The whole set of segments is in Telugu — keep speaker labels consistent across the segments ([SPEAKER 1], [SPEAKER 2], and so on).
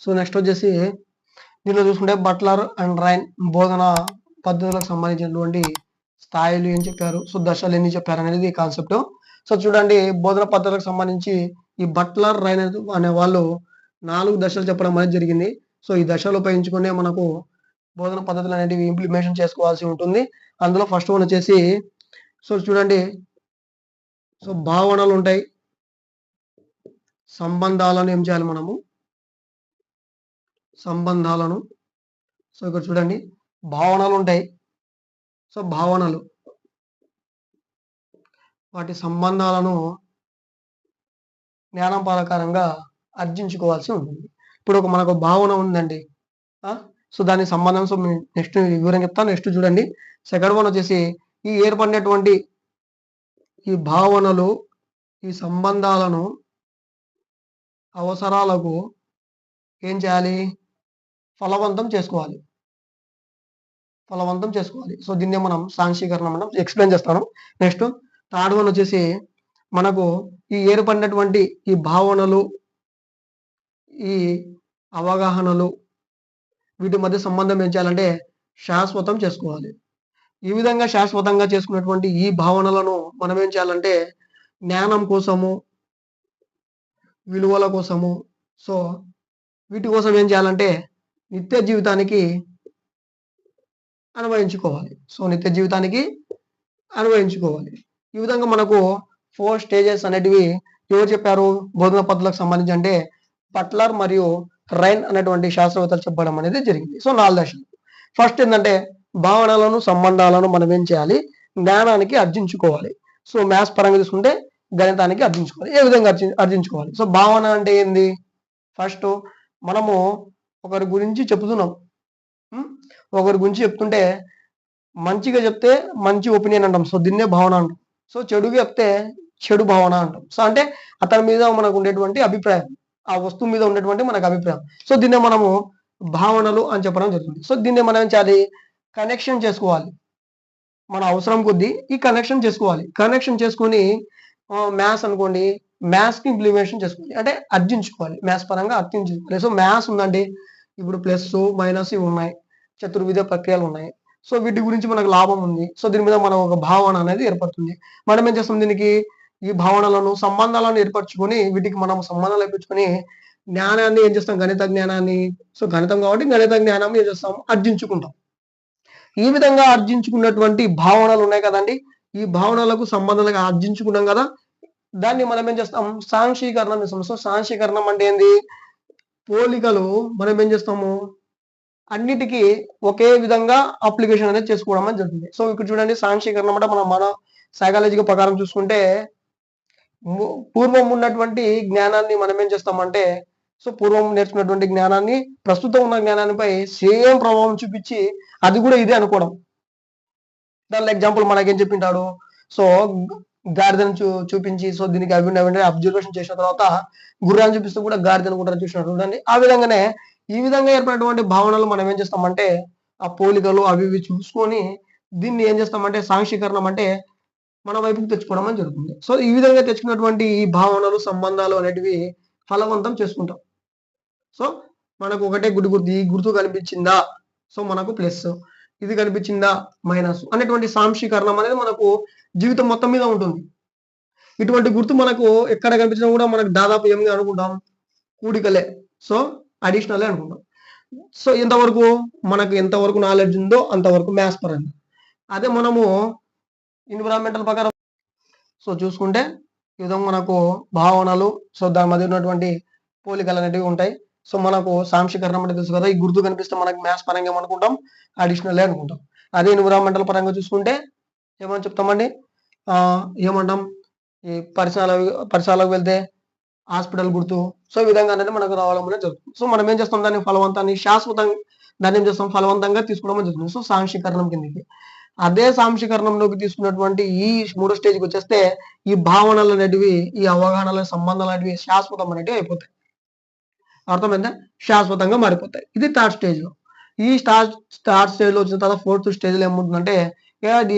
[SPEAKER 1] సో నెక్స్ట్ వచ్చేసి దీనిలో చూసుకుంటే బట్లర్ అండ్ రైన్ బోధన పద్ధతులకు సంబంధించినటువంటి స్థాయిలు ఏం చెప్పారు, సో దశలు ఎన్ని చెప్పారు అనేది కాన్సెప్ట్. సో చూడండి, బోధన పద్ధతులకు సంబంధించి ఈ బట్లర్ రైన్ అనే వాళ్ళు 4 దశలు చెప్పడం అనేది జరిగింది. సో ఈ దశలు ఉపయోగించుకునే మనకు బోధన పద్ధతులు అనేటివి ఇంప్లిమెంటేషన్ చేసుకోవాల్సి ఉంటుంది. అందులో ఫస్ట్ వన్ వచ్చేసి సో చూడండి, సో భావనలు ఉంటాయి, సంబంధాలను ఏం చేయాలి మనము, సంబంధాలను. సో ఇక్కడ చూడండి, భావనలు ఉంటాయి. సో భావనలు వాటి సంబంధాలను జ్ఞానం ప్రకారంగా అర్జించుకోవాల్సి ఉంటుంది. ఇప్పుడు మనకు భావన ఉందండి, సో దాని సంబంధం. సో నెక్స్ట్ వివరంగా చెప్తాను. నెక్స్ట్ చూడండి, సెకండ్ వన్ వచ్చేసి ఈ ఏర్పడినటువంటి ఈ భావనలు ఈ సంబంధాలను అవసరాలకు ఏం చేయాలి, ఫలవంతం చేసుకోవాలి. సో దీన్నే మనం సాంక్షీకరణ మనం ఎక్స్ప్లెయిన్ చేస్తాను. నెక్స్ట్ థర్డ్ వన్ వచ్చేసి మనకు ఈ ఏర్పడినటువంటి ఈ భావనలు ఈ అవగాహనలు వీటి మధ్య సంబంధం ఏం చేయాలంటే శాశ్వతం చేసుకోవాలి. ఈ విధంగా శాశ్వతంగా చేసుకున్నటువంటి ఈ భావనలను మనం ఏం చేయాలంటే జ్ఞానం కోసము, విలువల కోసము, సో వీటి కోసం ఏం చేయాలంటే నిత్య జీవితానికి అన్వయించుకోవాలి. ఈ విధంగా మనకు 4 స్టేజెస్ అనేటివి ఎవరు చెప్పారు బోధన పద్ధతులకు సంబంధించి అంటే బట్లర్ మరియు రైన్ అనేటువంటి శాస్త్రవేత్తలు చెప్పడం అనేది జరిగింది. సో 4 దశలు. ఫస్ట్ ఏంటంటే భావనలను సంబంధాలను మనం ఏం చేయాలి, జ్ఞానానికి అర్జించుకోవాలి. సో మ్యాథ్స్ పరంగా తీసుకుంటే గణితానికి అర్జించుకోవాలి. ఏ విధంగా అర్జించుకోవాలి? సో భావన అంటే ఏంది, ఫస్ట్ మనము ఒకరి గురించి చెప్తున్నాం, ఒకరి గురించి చెప్తుంటే మంచిగా చెప్తే మంచి ఒపీనియన్ అంటాం, సో దీన్నే భావన అంటాం. సో చెడుగా చెప్తే చెడు భావన అంటాం. సో అంటే అతని మీద మనకు ఉండేటువంటి అభిప్రాయం, ఆ వస్తువు మీద ఉండేటువంటి మనకు అభిప్రాయం. సో దీన్నే మనము భావనలు అని చెప్పడం జరుగుతుంది. సో దీన్నే మనం ఏం చేయాలి, కనెక్షన్ చేసుకోవాలి. మన అవసరం కొద్దీ ఈ కనెక్షన్ చేసుకొని మ్యాథ్స్ అనుకోండి, మ్యాథ్స్ కి ఇంప్లిమెంటేషన్ చేసుకోవాలి, అంటే అర్జించుకోవాలి, మ్యాథ్స్ పరంగా అర్జించుకోవాలి. సో మ్యాథ్స్ ఉందండి, ఇప్పుడు ప్లస్ మైనస్ ఇవి ఉన్నాయి, చతుర్విధ ప్రక్రియలు ఉన్నాయి. సో వీటి గురించి మనకు లాభం ఉంది. సో దీని మీద మనం ఒక భావన అనేది ఏర్పడుతుంది. మనం ఏం చేస్తాం, దీనికి ఈ భావనలను సంబంధాలను ఏర్పరచుకొని వీటికి మనం సంబంధాలు ఏర్పరచుకొని జ్ఞానాన్ని ఏం చేస్తాం, గణిత జ్ఞానాన్ని. సో గణితం కాబట్టి గణిత జ్ఞానం ఏం చేస్తాం, అర్జించుకుంటాం. ఈ విధంగా అర్జించుకున్నటువంటి భావనలు ఉన్నాయి కదండి, ఈ భావనలకు సంబంధాలుగా అర్జించుకున్నాం కదా, దాన్ని మనం ఏం చేస్తాం, సాంక్షీకరణం చేస్తాం. సో సాంక్షీకరణం అంటే ఏంది, పోలికలు మనం ఏం చేస్తాము అన్నిటికీ ఒకే విధంగా అప్లికేషన్ అనేది చేసుకోవడం అని జరుగుతుంది. సో ఇక్కడ చూడండి, సాంక్షీకరణం అంటే మన సైకాలజీ ప్రకారం చూసుకుంటే పూర్వం ఉన్నటువంటి జ్ఞానాన్ని మనం ఏం చేస్తామంటే, సో పూర్వం నేర్చుకున్నటువంటి జ్ఞానాన్ని ప్రస్తుతం ఉన్న జ్ఞానానిపై సేమ్ ప్రభావం చూపించి అది కూడా ఇదే అనుకోవడం. దాని ఎగ్జాంపుల్ మనకేం చెప్పింటాడు, సో గాడిదను చూపించి సో దీనికి అవి అబ్జర్వేషన్ చేసిన తర్వాత గుర్రాన్ని చూపిస్తూ కూడా గాడిద అనుకుంటారు, చూసినట్టు చూడండి. ఆ విధంగానే ఈ విధంగా ఏర్పడినటువంటి భావనలు మనం ఏం చేస్తామంటే ఆ పోలికలు అవి ఇవి చూసుకొని దీన్ని ఏం చేస్తామంటే సాంక్షీకరణం అంటే మన వైపుకి తెచ్చుకోవడం అని జరుగుతుంది. సో ఈ విధంగా తెచ్చుకున్నటువంటి ఈ భావనలు సంబంధాలు అనేటివి ఫలవంతం చేసుకుంటాం. సో మనకు ఒకటే గుర్తు, ఈ గుర్తు కనిపించిందా సో మనకు ప్లస్, ఇది కనిపించిందా మైనస్ అనేటువంటి సాంక్షీకరణం అనేది మనకు జీవితం మొత్తం మీద ఉంటుంది. ఇటువంటి గుర్తు మనకు ఎక్కడ కనిపించినా కూడా మనకు దాదాపు ఏమి అనుకుంటాం, కూడికలే, సో అడిషనలే అనుకుంటాం. సో ఎంతవరకు నాలెడ్జ్ ఉందో అంతవరకు మ్యాథ్స్ పరంగా. అదే మనము ఎన్విరాన్మెంటల్ ప్రకారం సో చూసుకుంటే ఈ విధంగా మనకు భావనలు, సో దాని మధ్య ఉన్నటువంటి పోలికలు అనేటివి ఉంటాయి. సో మనకు సాంక్షీకరణం అంటే తెలుసు కదా, ఈ గుర్తు కనిపిస్తే మనకు మ్యాథ్స్ పరంగా ఏమనుకుంటాం, అడిషనలే అనుకుంటాం. అదే ఎన్విరాన్మెంటల్ పరంగా చూసుకుంటే ఏమని చెప్తామండి, ఏమంటాం, ఈ పరిసరాలకు వెళ్తే హాస్పిటల్ గుర్తు. సో ఈ విధంగా అనేది మనకు రావడం అనేది జరుగుతుంది. సో మనం ఏం చేస్తాం, దాన్ని ఫలవంతాన్ని శాశ్వతంగా దాన్ని ఏం చేస్తాం, ఫలవంతంగా తీసుకోవడం జరుగుతుంది. సో సాంక్షీకరణం కిందకి. అదే సాంక్షీకరణంలోకి తీసుకున్నటువంటి ఈ 3వ స్టేజ్కి వచ్చేస్తే ఈ భావనలు అనేటివి, ఈ అవగాహనల సంబంధాలు అనేటివి శాశ్వతం అనేటివి అయిపోతాయి. అర్థమైందా, శాశ్వతంగా మారిపోతాయి. ఇది 3rd స్టేజ్ లో. ఈ థర్డ్ స్టేజ్ లో వచ్చిన తర్వాత 4th స్టేజ్ లో ఏమవుతుందంటే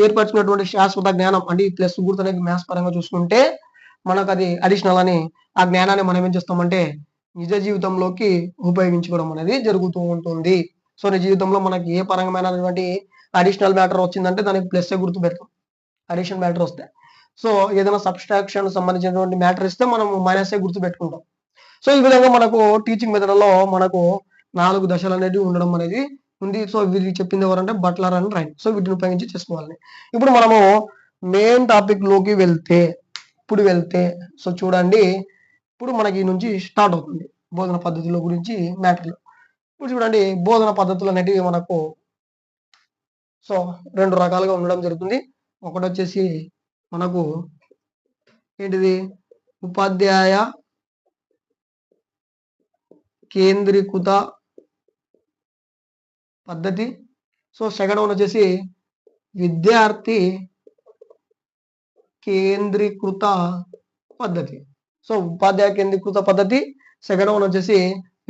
[SPEAKER 1] ఏర్పరచుకున్నటువంటి శాశ్వత జ్ఞానం అంటే ఈ ప్లస్ గుర్తు అనేది మ్యాథ్స్ పరంగా చూసుకుంటే మనకు అది అడిషనల్ అని ఆ జ్ఞానాన్ని మనం ఏం చేస్తామంటే నిజ జీవితంలోకి ఉపయోగించుకోవడం అనేది జరుగుతూ ఉంటుంది. సో నిజ జీవితంలో మనకి ఏ పరంగామైనటువంటి అడిషనల్ మ్యాటర్ వచ్చిందంటే దానికి ప్లస్ గుర్తు పెడతాం, అడిషనల్ మ్యాటర్ వస్తే. సో ఏదైనా సబ్స్ట్రాక్షన్ సంబంధించినటువంటి మ్యాటర్ ఇస్తే మనం మైనస్ గుర్తు పెట్టుకుంటాం. సో ఈ విధంగా మనకు టీచింగ్ మెథడ్లో మనకు 4 దశలు అనేది ఉండడం అనేది ఉంది. సో వీరికి చెప్పింది ఎవరంటే బట్లర్ అండ్ రైట్. సో వీటిని ఉపయోగించి చేసుకోవాలి. ఇప్పుడు మనము మెయిన్ టాపిక్ లోకి వెళ్తే సో చూడండి, ఇప్పుడు మనకి నుంచి స్టార్ట్ అవుతుంది బోధన పద్ధతుల గురించి మ్యాటర్లు. ఇప్పుడు చూడండి, బోధన పద్ధతులు అనేటివి మనకు సో 2 రకాలుగా ఉండడం జరుగుతుంది. ఒకటి వచ్చేసి మనకు ఏంటిది, ఉపాధ్యాయ కేంద్రీకృత పద్ధతి. సో సెకండ్ వన్ వచ్చేసి విద్యార్థి కేంద్రీకృత పద్ధతి. సో ఉపాధ్యాయ కేంద్రీకృత పద్ధతి, సెకండ్ వన్ వచ్చేసి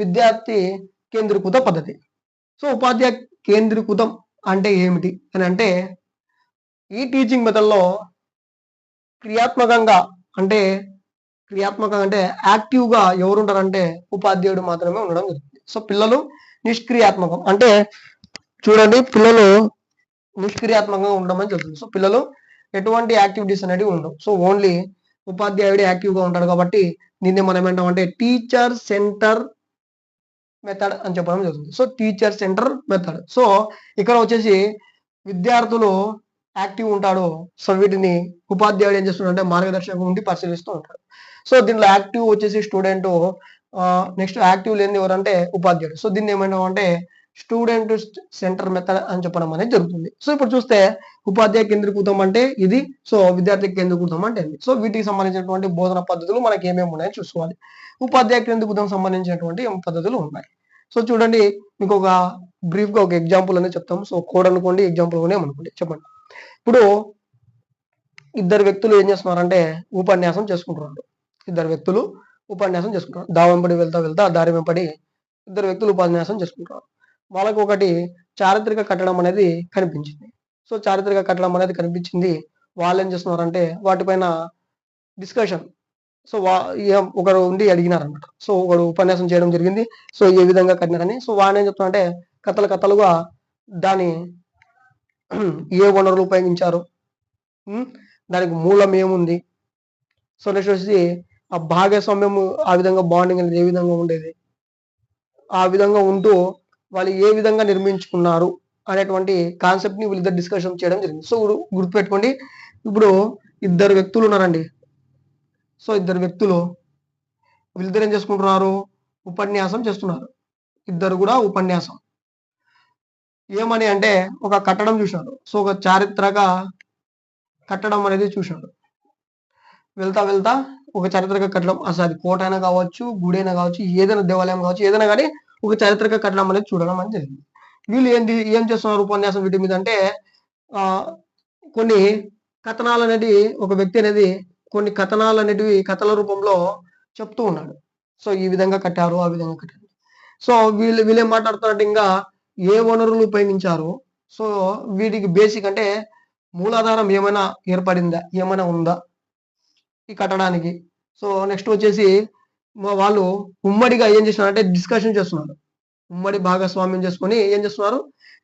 [SPEAKER 1] విద్యార్థి కేంద్రీకృత పద్ధతి. సో ఉపాధ్యాయ కేంద్రీకృతం అంటే ఏమిటి అని అంటే, ఈ టీచింగ్ మెథడ్లో క్రియాత్మకంగా అంటే యాక్టివ్గా ఎవరు ఉంటారంటే ఉపాధ్యాయుడు మాత్రమే ఉండడం జరుగుతుంది. సో పిల్లలు నిష్క్రియాత్మకం అంటే చూడండి, పిల్లలు నిష్క్రియాత్మకంగా ఉండడం జరుగుతుంది. సో పిల్లలు ఎటువంటి యాక్టివిటీస్ అనేవి ఉండవు. సో ఓన్లీ ఉపాధ్యాయుడు యాక్టివ్గా ఉంటాడు కాబట్టి దీన్ని మనం ఏమంటామంటే టీచర్ సెంటర్ మెథడ్ అని చెప్పడం జరుగుతుంది. So teacher centre method. So ఇక్కడ వచ్చేసి విద్యార్థులు యాక్టివ్ ఉంటాడు. సో వీటిని ఉపాధ్యాయుడు ఏం చేస్తున్నాడు అంటే మార్గదర్శకం ఉండి పరిశీలిస్తూ ఉంటాడు. సో దీనిలో యాక్టివ్ వచ్చేసి స్టూడెంట్, నెక్స్ట్ యాక్టివ్ లేని ఎవరంటే ఉపాధ్యాయుడు. సో దీన్ని ఏమంటామంటే స్టూడెంట్ సెంటర్ మెథడ్ అని చెప్పడం అనేది జరుగుతుంది. సో ఇప్పుడు చూస్తే ఉపాధ్యాయ కేంద్రీకృతం అంటే ఇది, సో విద్యార్థి కేంద్రీకృతం అంటే ఇది. సో వీటికి సంబంధించినటువంటి బోధన పద్ధతులు మనకి ఏమేమి ఉన్నాయో చూసుకోవాలి. ఉపాధ్యాయ కేంద్రీకృతం సంబంధించినటువంటి పద్ధతులు ఉన్నాయి. సో చూడండి, మీకు ఒక బ్రీఫ్ గా ఒక ఎగ్జాంపుల్ అనేది చెప్తాం. సో కోడ్ అనుకోండి, ఎగ్జాంపుల్ అనుకోండి, చెప్పండి. ఇప్పుడు ఇద్దరు వ్యక్తులు ఏం చేస్తున్నారంటే ఉపన్యాసం చేసుకుంటున్నారు. దారి వెంబడి వెళ్తా దారి వెంబడి ఇద్దరు వ్యక్తులు ఉపన్యాసం చేసుకుంటున్నారు. వాళ్ళకు ఒకటి చారిత్రక కట్టడం అనేది కనిపించింది. సో చారిత్రక కట్టడం అనేది కనిపించింది. వాళ్ళు ఏం చేస్తున్నారంటే వాటిపైన డిస్కషన్. సో ఒకరు ఉండి అడిగినారనమాట. సో ఒకడు ఉపన్యాసం చేయడం జరిగింది. సో ఏ విధంగా కట్టినారని. సో వాడు ఏం చెప్తున్నారంటే కథలుగా దాని ఏ వనరులు ఉపయోగించారు, దానికి మూలం ఏముంది, సో నెక్స్ట్ వచ్చి ఆ భాగస్వామ్యం ఆ విధంగా బాండింగ్ అనేది ఏ విధంగా ఉండేది, ఆ విధంగా ఉంటూ వాళ్ళు ఏ విధంగా నిర్మించుకున్నారు అనేటువంటి కాన్సెప్ట్ ని వీళ్ళిద్దరు డిస్కషన్ చేయడం జరిగింది. సో గుర్తుపెట్టుకోండి, ఇప్పుడు ఇద్దరు వ్యక్తులు ఉన్నారండి. సో ఇద్దరు వ్యక్తులు వీళ్ళిద్దరు ఏం చేసుకుంటున్నారు, ఉపన్యాసం చేస్తున్నారు. ఇద్దరు కూడా ఉపన్యాసం ఏమని అంటే ఒక కట్టడం చూశాడు. సో ఒక చారిత్రక కట్టడం అనేది చూశాడు. వెళ్తా ఒక చారిత్రక కట్టడం, అసలు అది కోట అయినా కావచ్చు, గుడి అయినా కావచ్చు, ఏదైనా దేవాలయం కావచ్చు, ఏదైనా కానీ ఒక చారిత్రక కట్టడం అనేది చూడడం అనేది జరిగింది. వీళ్ళు ఏం చేస్తున్నారు ఉపన్యాసం వీటి మీద అంటే కొన్ని కథనాలు అనేది ఒక వ్యక్తి అనేది కొన్ని కథనాలు అనేటివి కథల రూపంలో చెప్తూ ఉన్నాడు. సో ఈ విధంగా కట్టారు, ఆ విధంగా కట్టారు. సో వీళ్ళు ఏం మాట్లాడుతున్నారంటే ఇంకా ఏ వనరులు ఉపయోగించారు, సో వీటికి బేసిక్ అంటే మూలాధారం ఏమైనా ఏర్పడిందా, ఏమైనా ఉందా ఈ కట్టడానికి. సో నెక్స్ట్ వచ్చేసి వాళ్ళు ఉమ్మడిగా ఏం చేస్తున్నారంటే డిస్కషన్ చేస్తున్నారు. ఉమ్మడి భాగస్వామ్యం చేసుకొని ఏం చేస్తున్నారు,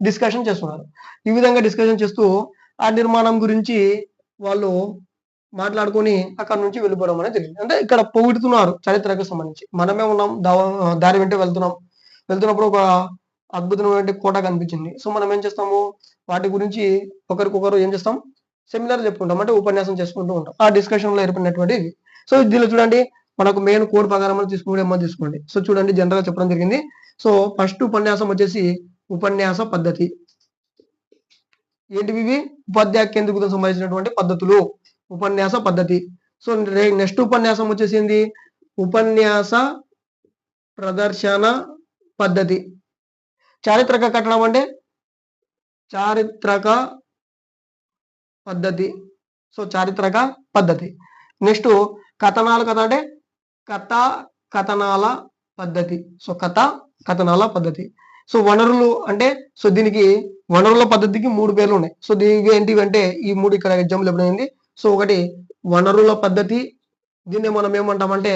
[SPEAKER 1] డిస్కషన్ చేస్తున్నారు. ఈ విధంగా డిస్కషన్ చేస్తూ ఆ నిర్మాణం గురించి వాళ్ళు మాట్లాడుకొని అక్కడ నుంచి వెళ్ళిపోవడం అనేది జరిగింది. అంటే ఇక్కడ పొగుడుతున్నారు చరిత్రకు సంబంధించి. మనమే ఉన్నాం, దారి వెంట వెళ్తున్నప్పుడు ఒక అద్భుతమైన కోట కనిపించింది. సో మనం ఏం చేస్తాము, వాటి గురించి ఒకరికొకరు ఏం చేస్తాం, సెమినార్ చెప్పుకుంటాం, అంటే ఉపన్యాసం చేసుకుంటూ ఉంటాం. ఆ డిస్కషన్ లో ఏర్పడినటువంటి ఇది. సో దీనిలో చూడండి, మనకు మెయిన్ కోడ్ ప్రకారం తీసుకోండి. సో చూడండి, జనరల్ గా చెప్పడం జరిగింది. సో ఫస్ట్ ఉపన్యాసం వచ్చేసి ఉపన్యాస పద్ధతి. ఏంటివి ఇవి, ఉపాధ్యాయ కేంద్రీకృతం సంబంధించినటువంటి పద్ధతులు, ఉపన్యాస పద్ధతి. సో నెక్స్ట్ ఉపన్యాసం వచ్చేసింది ఉపన్యాస ప్రదర్శన పద్ధతి. చారిత్రక కట్టడం అంటే చారిత్రక పద్ధతి. సో చారిత్రక పద్ధతి. నెక్స్ట్ కథనాలు కథ అంటే కథనాల పద్ధతి. సో కథనాల పద్ధతి. సో వనరులు అంటే, సో దీనికి వనరుల పద్ధతికి 3 పేర్లు ఉన్నాయి. సో దీనికి ఏంటివంటే ఈ 3 ఇక్కడ ఎగ్జాంపుల్ ఎప్పుడైంది. సో ఒకటి వనరుల పద్ధతి, దీన్ని మనం ఏమంటామంటే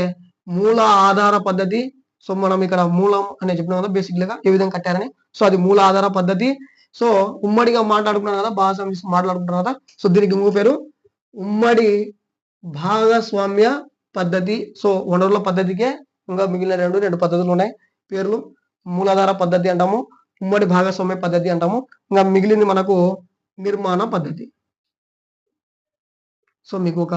[SPEAKER 1] మూల ఆధార పద్ధతి. సో మనం ఇక్కడ మూలం అని చెప్పినాం కదా బేసిక్ గా ఏ విధంగా కట్టారని. సో అది మూల ఆధార పద్ధతి. సో ఉమ్మడిగా మాట్లాడుకున్నాం కదా, భాగ సమిష్టి మాట్లాడుకుంటున్నాం కదా. సో దీనికి ఇంకో పేరు ఉమ్మడి భాగస్వామ్య పద్ధతి. సో వనరుల పద్ధతికే ఇంకా మిగిలిన రెండు పద్ధతులు ఉన్నాయి. పేర్లు మూలాధార పద్ధతి అంటాము, ఉమ్మడి భాగస్వామ్య పద్ధతి అంటాము. ఇంకా మిగిలింది మనకు నిర్మాణ పద్ధతి. సో మీకు ఒక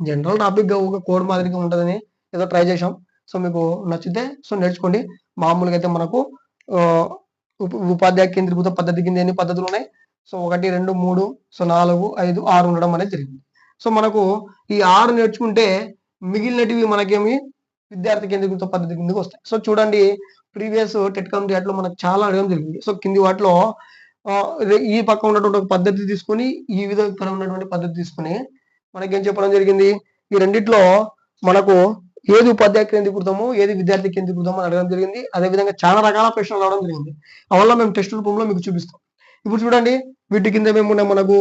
[SPEAKER 1] జనరల్ టాపిక్ గా ఒక కోడ్ మాదిరిగా ఉంటుందని ఏదో ట్రై చేసాం. సో మీకు నచ్చితే సో నేర్చుకోండి. మామూలుగా అయితే మనకు ఉపాధ్యాయ కేంద్రీకృత పద్ధతి కింద ఎన్ని పద్ధతులు ఉన్నాయి? సో 1, 2, 3, సో 4, 5, 6 ఉండడం అనేది జరిగింది. సో మనకు ఈ 6 నేర్చుకుంటే మిగిలినటివి మనకేమి విద్యార్థి కేంద్రీకృత పద్ధతి కిందకి వస్తాయి. సో చూడండి, ప్రీవియస్ టెట్ లో మనకు చాలా అడగడం జరిగింది. సో కింది వాటిలో ఈ పక్క ఉన్నటువంటి ఒక పద్ధతి తీసుకొని, ఈ విధంగా ఉన్నటువంటి పద్ధతి తీసుకొని మనకేం చెప్పడం జరిగింది, ఈ రెండిట్లో మనకు ఏది ఉపాధ్యాయ కేంద్రీకృతము, ఏది విద్యార్థి కేంద్రీకృతము అని అడగడం జరిగింది. అదేవిధంగా చాలా రకాల ప్రశ్నలు రావడం జరిగింది. అవల్ల మేము టెస్ట్ రూపంలో మీకు చూపిస్తాం. ఇప్పుడు చూడండి, వీటి కింద ఏమున్నాయి మనకు?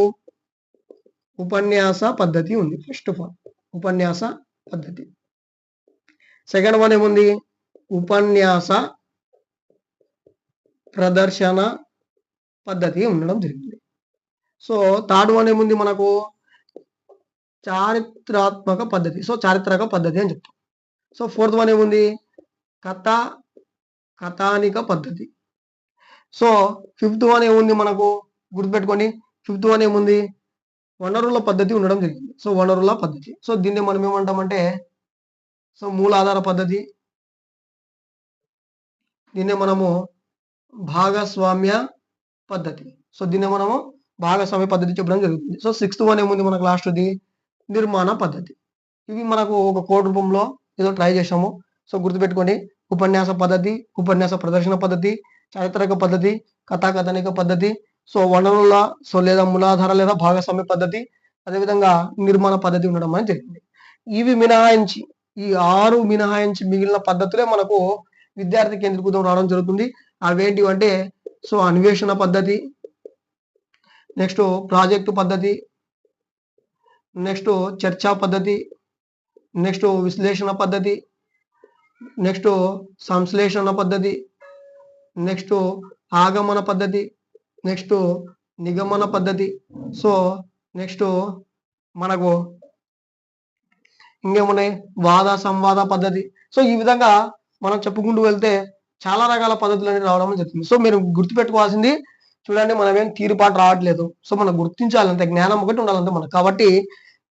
[SPEAKER 1] ఉపన్యాస పద్ధతి ఉంది. ఫస్ట్ ఆఫ్ ఆల్ ఉపన్యాస పద్ధతి. సెకండ్ వన్ ఏముంది? ఉపన్యాస ప్రదర్శన పద్ధతి ఉండడం జరిగింది. సో థర్డ్ వన్ ఏముంది మనకు? చారిత్రాత్మక పద్ధతి. సో చారిత్రక పద్ధతి అని చెప్తాం. సో ఫోర్త్ వన్ ఏముంది? కథానిక పద్ధతి. సో ఫిఫ్త్ వన్ ఏముంది మనకు? గుర్తుపెట్టుకోండి, ఫిఫ్త్ వన్ ఏముంది? వనరుల పద్ధతి ఉండడం జరిగింది. సో వనరుల పద్ధతి. సో దీన్ని మనం ఏమంటామంటే సో మూలాధార పద్ధతి. దీన్నే మనము భాగస్వామ్య పద్ధతి. సో దీన్నే మనము భాగస్వామ్య పద్ధతి చెప్పడం జరుగుతుంది. సో సిక్స్త్ వన్ ఏముంది మనకు? లాస్ట్ది నిర్మాణ పద్ధతి. ఇవి మనకు ఒక కోడ్ రూపంలో ఏదో ట్రై చేసాము. సో గుర్తుపెట్టుకోండి, ఉపన్యాస పద్ధతి, ఉపన్యాస ప్రదర్శన పద్ధతి, చారిత్రక పద్ధతి, కథానిక పద్ధతి, సో వనరుల లేదా మూలాధార లేదా భాగస్వామ్య పద్ధతి, అదేవిధంగా నిర్మాణ పద్ధతి ఉండడం అనేది జరిగింది. ఇవి మినహాయించి, ఈ 6 మినహాయించి మిగిలిన పద్ధతులే మనకు విద్యార్థి కేంద్రీకృతం రావడం జరుగుతుంది. అవేంటి అంటే సో అన్వేషణ పద్ధతి, నెక్స్ట్ ప్రాజెక్టు పద్ధతి, నెక్స్ట్ చర్చా పద్ధతి, నెక్స్ట్ విశ్లేషణ పద్ధతి, నెక్స్ట్ సంశ్లేషణ పద్ధతి, నెక్స్ట్ ఆగమన పద్ధతి, నెక్స్ట్ నిగమన పద్ధతి. సో నెక్స్ట్ మనకు ఇంకేమున్నాయి? వాద సంవాద పద్ధతి. సో ఈ విధంగా మనం చెప్పుకుంటూ వెళ్తే చాలా రకాల పద్ధతులు అనేవి రావడం జరుగుతుంది. సో మీరు గుర్తుపెట్టుకోవాల్సింది చూడండి, మనం ఏం తీరుపాటు రావట్లేదు. సో మనం గుర్తించాలంటే జ్ఞానం ఒకటి ఉండాలంటే మనకు. కాబట్టి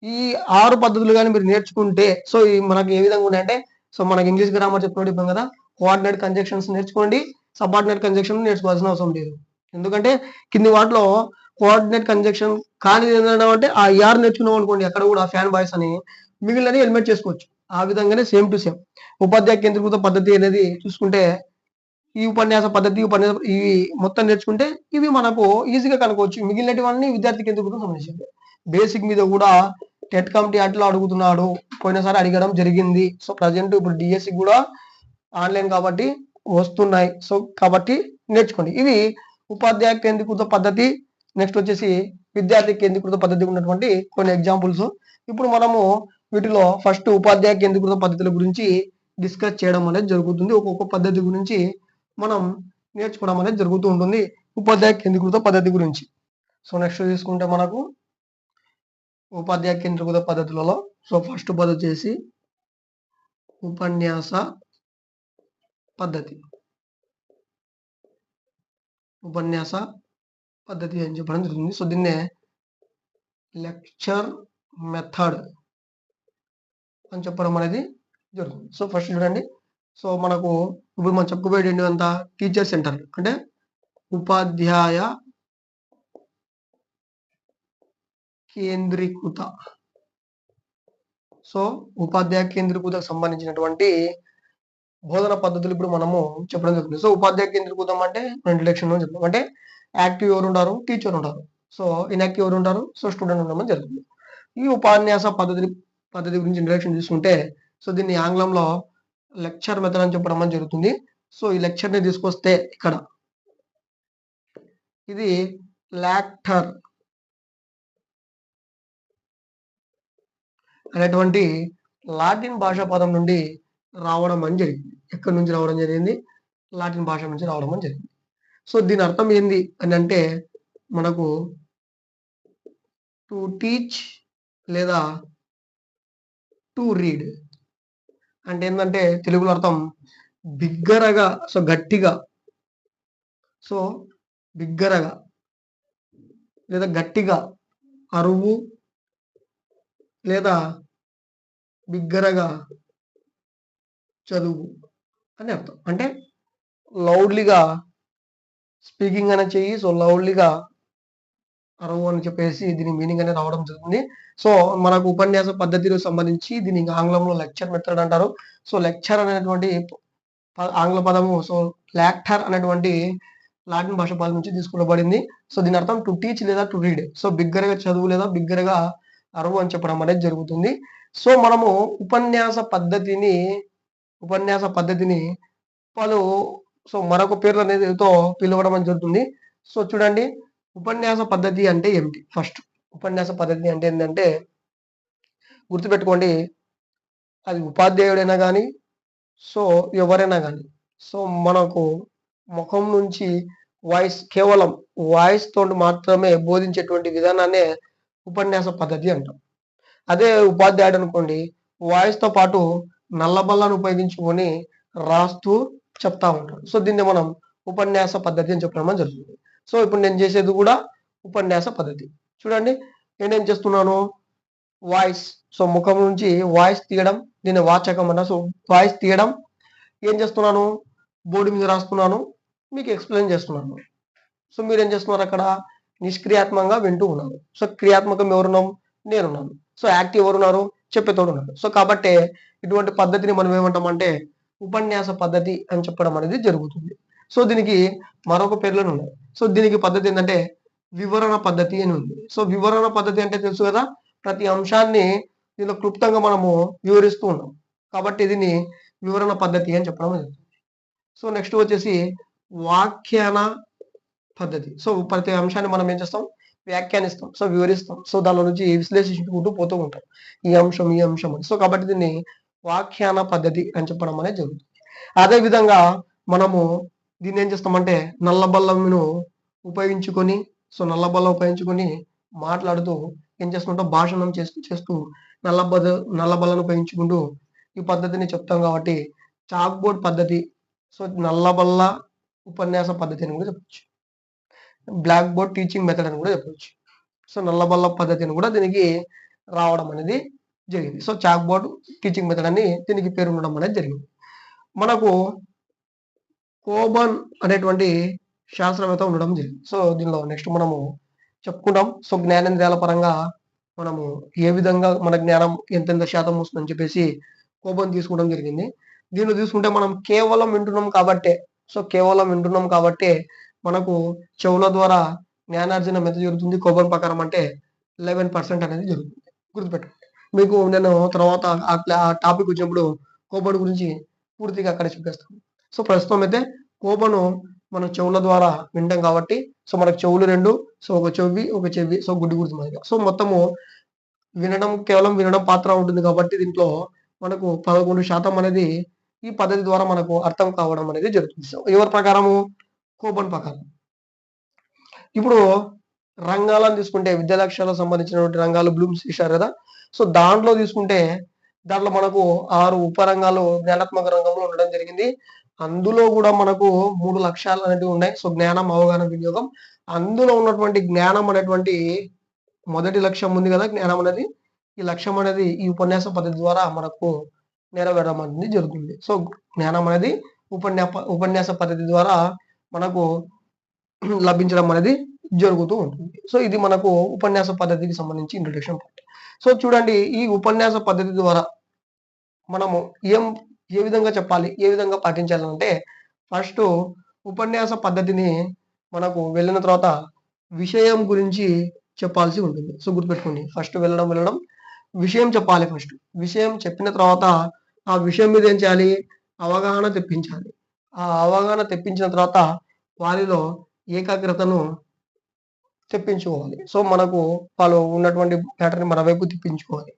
[SPEAKER 1] ఈ 6 పద్ధతులు కానీ మీరు నేర్చుకుంటే సో మనకి ఏ విధంగా ఉన్నాయంటే, సో మనకి ఇంగ్లీష్ గ్రామర్ చెప్పుకోవడం కదా, కోఆర్డినేట్ కంజంక్షన్స్ నేర్చుకోండి, సబార్డినేట్ కంజంక్షన్ నేర్చుకోవాల్సిన అవసరం లేదు. ఎందుకంటే కింది వాటిలో కోఆర్డినేట్ కంజంక్షన్ కానీ ఏంటంటే ఆ ER నేర్చుకున్నాం అనుకోండి, అక్కడ కూడా ఫ్యాన్ బాయ్స్ అని మిగిలినది ఎలిమినేట్ చేసుకోవచ్చు. ఆ విధంగానే సేమ్ టు సేమ్ ఉపాధ్యాయ కేంద్రీకృత పద్ధతి అనేది చూసుకుంటే ఈ ఉపన్యాస పద్ధతి, ఇవి మొత్తం నేర్చుకుంటే ఇవి మనకు ఈజీగా కనుకోవచ్చు. మిగిలినటివన్నీ విద్యార్థి కేంద్రీకృతం సంబంధించింది. బేసిక్ మీద కూడా టెట్ కమిటీ అట్లా అడుగుతున్నాడు, పోయినసారి అడగడం జరిగింది. సో ప్రజెంట్ ఇప్పుడు డిఎస్సి కూడా ఆన్లైన్ కాబట్టి వస్తున్నాయి. సో కాబట్టి నేర్చుకోండి. ఇవి ఉపాధ్యాయ కేంద్రీకృత పద్ధతి, నెక్స్ట్ వచ్చేసి విద్యార్థి కేంద్రీకృత పద్ధతి ఉన్నటువంటి కొన్ని ఎగ్జాంపుల్స్. ఇప్పుడు మనము వీటిలో ఫస్ట్ ఉపాధ్యాయ కేంద్రీకృత పద్ధతుల గురించి డిస్కస్ చేయడం అనేది జరుగుతుంది. ఒక్కొక్క పద్ధతి గురించి మనం నేర్చుకోవడం అనేది జరుగుతూ ఉంటుంది ఉపాధ్యాయ కేంద్రీకృత పద్ధతి గురించి. సో నెక్స్ట్ తీసుకుంటే మనకు ఉపాధ్యాయ కేంద్రీకృత పద్ధతులలో సో ఫస్ట్ పద్ధతి చేసి ఉపన్యాస పద్ధతి. ఉపన్యాస పద్ధతి అని చెప్పడం జరుగుతుంది. సో దీన్నే లెక్చర్ మెథడ్ అని చెప్పడం అనేది జరుగుతుంది. సో ఫస్ట్ చూడండి, సో మనకు ఇప్పుడు మనం చెప్పుకోబోయేది ఏంటంతా టీచర్ సెంటర్ అంటే ఉపాధ్యాయ కేంద్రీకృత. సో ఉపాధ్యాయ కేంద్రీకృతకు సంబంధించినటువంటి బోధన పద్ధతులు ఇప్పుడు మనము చెప్పడం జరుగుతుంది. సో ఉపాధ్యాయ కేంద్రీకృతం అంటే ఇంట్రడక్షన్ అని చెప్తాం. అంటే యాక్టివ్ ఎవరు ఉంటారు? టీచర్ ఉంటారు. సో ఇన్యాక్టివ్ ఎవరు ఉంటారు? సో స్టూడెంట్ ఉండడం జరుగుతుంది. ఈ ఉపన్యాస పద్ధతి గురించి ఇంట్రడక్షన్ తీసుకుంటే సో దీన్ని ఆంగ్లంలో లెక్చర్ మెథడ్ అని చెప్పడం అని జరుగుతుంది. సో ఈ లెక్చర్ ని తీసుకొస్తే ఇక్కడ ఇది లాక్టర్ అనేటువంటి లాటిన్ భాషా పదం నుండి రావడం అని జరిగింది. ఎక్కడి నుంచి రావడం జరిగింది? లాటిన్ భాష నుంచి రావడం అని జరిగింది. సో దీని అర్థం ఏంది అని అంటే మనకు టు టీచ్ లేదా టు రీడ్ అంటే ఏంటంటే తెలుగులో అర్థం బిగ్గరగా, సో గట్టిగా, సో బిగ్గరగా లేదా గట్టిగా అరువు లేదా బిగ్గరగా చదువు అని అర్థం. అంటే లౌడ్లీగా స్పీకింగ్ అనేది చెయ్యి, సో లౌడ్లీగా అరవు అని చెప్పేసి దీని మీనింగ్ అనేది రావడం జరుగుతుంది. సో మనకు ఉపన్యాస పద్ధతికి సంబంధించి దీనికి ఆంగ్లంలో లెక్చర్ మెథడ్ అంటారు. సో లెక్చర్ అనేటువంటి ఆంగ్ల పదము సో లాక్టర్ అనేటువంటి లాటిన్ భాష పదం నుంచి తీసుకోబడింది. సో దీని అర్థం టు టీచ్ లేదా టు రీడ్. సో బిగ్గరగా చదువు లేదా బిగ్గరగా అరువు అని చెప్పడం అనేది జరుగుతుంది. సో మనము ఉపన్యాస పద్ధతిని పలు సో మరొక పేర్లు అనేదితో పిలవడం అని జరుగుతుంది. సో చూడండి, ఉపన్యాస పద్ధతి అంటే ఏమిటి? ఫస్ట్ ఉపన్యాస పద్ధతి అంటే ఏంటంటే గుర్తుపెట్టుకోండి, అది ఉపాధ్యాయుడైనా కానీ, సో ఎవరైనా కానీ, సో మనకు ముఖం నుంచి కేవలం వాయిస్ తోటి మాత్రమే బోధించేటువంటి విధానాన్నే ఉపన్యాస పద్ధతి అంటాం. అదే ఉపాధ్యాయుడు అనుకోండి, వాయిస్ తో పాటు నల్లబల్లను ఉపయోగించుకొని రాస్తూ చెప్తా ఉంటాడు. సో దీన్ని మనం ఉపన్యాస పద్ధతి అని చెప్పడం జరుగుతుంది. సో ఇప్పుడు నేను చేసేది కూడా ఉపన్యాస పద్ధతి. చూడండి, నేనేం చేస్తున్నాను, వాయిస్, సో ముఖం నుంచి వాయిస్ తీయడం, దీన్ని వాచకం అన్న. సో వాయిస్ తీయడం, ఏం చేస్తున్నాను, బోర్డు మీద రాస్తున్నాను, మీకు ఎక్స్ప్లెయిన్ చేస్తున్నాను. సో మీరేం చేస్తున్నారు, అక్కడ నిష్క్రియాత్మకంగా వింటూ ఉన్నారు. సో క్రియాత్మకం ఎవరున్నాం, నేనున్నాను. సో యాక్టివ్ ఎవరున్నారు, చెప్పేతోడు ఉన్నారు. సో కాబట్టి ఇటువంటి పద్ధతిని మనం ఏమంటామంటే ఉపన్యాస పద్ధతి అని చెప్పడం అనేది జరుగుతుంది. సో దీనికి మరొక పేర్లను ఉన్నాయి. సో దీనికి పద్ధతి ఏంటంటే వివరణ పద్ధతి అని ఉంది. సో వివరణ పద్ధతి అంటే తెలుసు కదా, ప్రతి అంశాన్ని దీనిలో క్లుప్తంగా మనము వివరిస్తూ ఉన్నాం కాబట్టి దీన్ని వివరణ పద్ధతి అని చెప్పడం జరుగుతుంది. సో నెక్స్ట్ వచ్చేసి వ్యాఖ్యాన పద్ధతి. సో ప్రతి అంశాన్ని మనం ఏం చేస్తాం, వ్యాఖ్యానిస్తాం, సో వివరిస్తాం. సో దానిలో నుంచి విశ్లేషించుకుంటూ పోతూ ఉంటాం, ఈ అంశం అని. సో కాబట్టి దీన్ని వ్యాఖ్యాన పద్ధతి అని చెప్పడం అనేది జరుగుతుంది. అదే విధంగా మనము దీన్ని ఏం చేస్తామంటే నల్లబల్లను ఉపయోగించుకొని, సో నల్లబల్ల ఉపయోగించుకొని మాట్లాడుతూ ఏం చేసుకుంటాం, భాషణం చేస్తూ నల్లబల్లను ఉపయోగించుకుంటూ ఈ పద్ధతిని చెప్తాం కాబట్టి చాక్ బోర్డ్ పద్ధతి, సో నల్లబల్ల ఉపన్యాస పద్ధతి అని కూడా చెప్పచ్చు. బ్లాక్ బోర్డ్ టీచింగ్ మెథడ్ అని కూడా చెప్పవచ్చు. సో నల్లబల్ల పద్ధతిని కూడా దీనికి రావడం అనేది జరిగింది. So chalk board teaching method అని దీనికి పేరు ఉండడం అనేది జరిగింది. మనకు కోబన్ అనేటువంటి శాస్త్రవేత్త ఉండడం జరిగింది. సో దీనిలో నెక్స్ట్ మనము చెప్పుకుంటాం. సో జ్ఞానేంద్రియాల పరంగా మనము ఏ విధంగా మన జ్ఞానం ఎంతెంత శాతం వస్తుందని చెప్పేసి కోబన్ తీసుకోవడం జరిగింది. దీన్ని తీసుకుంటే మనం కేవలం వింటున్నాం కాబట్టి మనకు చెవుల ద్వారా జ్ఞానార్జన ఎంత జరుగుతుంది కోబన్ ప్రకారం అంటే 11% అనేది జరుగుతుంది. గుర్తుపెట్టుకోండి, మీకు నేను తర్వాత ఆ టాపిక్ వచ్చినప్పుడు కోబన్ గురించి పూర్తిగా అక్కడ చెప్పేస్తాను. సో ప్రస్తుతం అయితే కోబను మనం చెవుల ద్వారా వింటాం కాబట్టి, సో మనకు చెవులు 2, సో ఒక చెవి, సో గుడ్డి గుర్తు మాదిరిగా. సో మొత్తము కేవలం వినడం పాత్ర ఉంటుంది కాబట్టి దీంట్లో మనకు 11% అనేది ఈ పద్ధతి ద్వారా మనకు అర్థం కావడం అనేది జరుగుతుంది. సో ఎవరి ప్రకారము, కోబన్ ప్రకారం. ఇప్పుడు రంగాలను తీసుకుంటే విద్యా లక్ష్యాలకు సంబంధించినటువంటి రంగాలు బ్లూమ్స్ ఇచ్చారు కదా. సో దాంట్లో తీసుకుంటే దాంట్లో మనకు 6 ఉపరంగాలు జ్ఞానాత్మక రంగంలో ఉండడం జరిగింది. అందులో కూడా మనకు 3 లక్ష్యాలు అనేవి ఉన్నాయి. సో జ్ఞానం, అవగాహన, వినియోగం. అందులో ఉన్నటువంటి జ్ఞానం అనేటువంటి మొదటి లక్ష్యం ఉంది కదా, జ్ఞానం అనేది. ఈ లక్ష్యం అనేది ఈ ఉపన్యాస పద్ధతి ద్వారా మనకు నెరవేరడం అనేది జరుగుతుంది. సో జ్ఞానం అనేది ఉపన్యాస పద్ధతి ద్వారా మనకు లభించడం అనేది జరుగుతూ ఉంటుంది. సో ఇది మనకు ఉపన్యాస పద్ధతికి సంబంధించి ఇంట్రొడక్షన్ పార్ట్. సో చూడండి, ఈ ఉపన్యాస పద్ధతి ద్వారా మనము ఏ విధంగా చెప్పాలి, ఏ విధంగా పాటించాలంటే ఫస్ట్ ఉపన్యాస పద్ధతిని మనకు వెళ్ళిన తర్వాత విషయం గురించి చెప్పాల్సి ఉంటుంది. సో గుర్తుపెట్టుకోండి, ఫస్ట్ వెళ్ళడం విషయం చెప్పాలి. ఫస్ట్ విషయం చెప్పిన తర్వాత ఆ విషయం మీద ఏం చేయాలి, అవగాహన తెప్పించాలి. ఆ అవగాహన తెప్పించిన తర్వాత వారిలో ఏకాగ్రతను తెప్పించుకోవాలి. సో మనకు వాళ్ళు ఉన్నటువంటి మ్యాటర్ని మన వైపు తెప్పించుకోవాలి.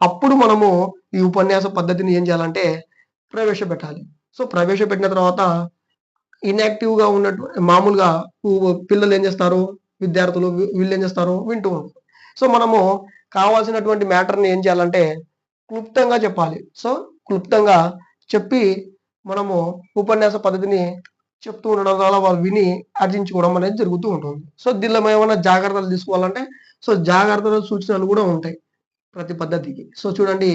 [SPEAKER 1] అప్పుడు మనము ఈ ఉపన్యాస పద్ధతిని ఏం చేయాలంటే ప్రవేశపెట్టాలి. సో ప్రవేశపెట్టిన తర్వాత ఇన్యాక్టివ్‌గా ఉన్నట్టు మామూలుగా పిల్లలు ఏం చేస్తారు? విద్యార్థులు వీళ్ళేం చేస్తారు? వింటూ ఉంటారు. సో మనము కావాల్సినటువంటి మ్యాటర్‌ని ఏం చేయాలంటే క్లుప్తంగా చెప్పాలి. సో క్లుప్తంగా చెప్పి మనము ఉపన్యాస పద్ధతిని చెప్తూ ఉండడం వల్ల వాళ్ళు విని అర్థించుకోవడం అనేది జరుగుతూ ఉంటుంది. సో దీనిలో ఏమన్నా జాగ్రత్తలు తీసుకోవాలంటే సో జాగ్రత్తలు సూచనలు కూడా ఉంటాయి ప్రతి పద్ధతికి. సో చూడండి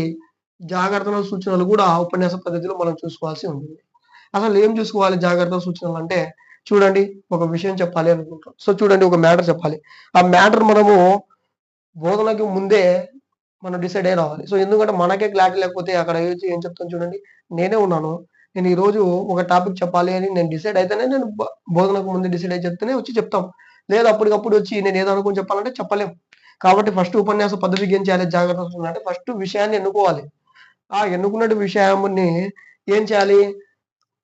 [SPEAKER 1] జాగ్రత్తల సూచనలు కూడా ఉపన్యాస పద్ధతిలో మనం చూసుకోవాల్సి ఉంటుంది. అసలు ఏం చూసుకోవాలి జాగ్రత్త సూచనలు అంటే చూడండి ఒక విషయం చెప్పాలి అనుకుంటాం. సో చూడండి ఒక మ్యాటర్ చెప్పాలి. ఆ మ్యాటర్ మనము బోధనకి ముందే మనం డిసైడ్ అయ్యి రావాలి. సో ఎందుకంటే మనకే క్లారిటీ లేకపోతే అక్కడ వచ్చి ఏం చెప్తాను చూడండి. నేనే ఉన్నాను. నేను ఈరోజు ఒక టాపిక్ చెప్పాలి అని నేను డిసైడ్ అయితేనే నేను బోధనకు ముందే డిసైడ్ అయ్యి చెప్తేనే వచ్చి చెప్తాం. లేదా అప్పటికప్పుడు వచ్చి నేను ఏదో అనుకుని చెప్పాలంటే చెప్పలేం. కాబట్టి ఫస్ట్ ఉపన్యాస పద్ధతికి ఏం చేయాలి జాగ్రత్త సూచన అంటే ఫస్ట్ విషయాన్ని ఎన్నుకోవాలి. ఆ ఎన్నుకున్న విషయాన్ని ఏం చేయాలి?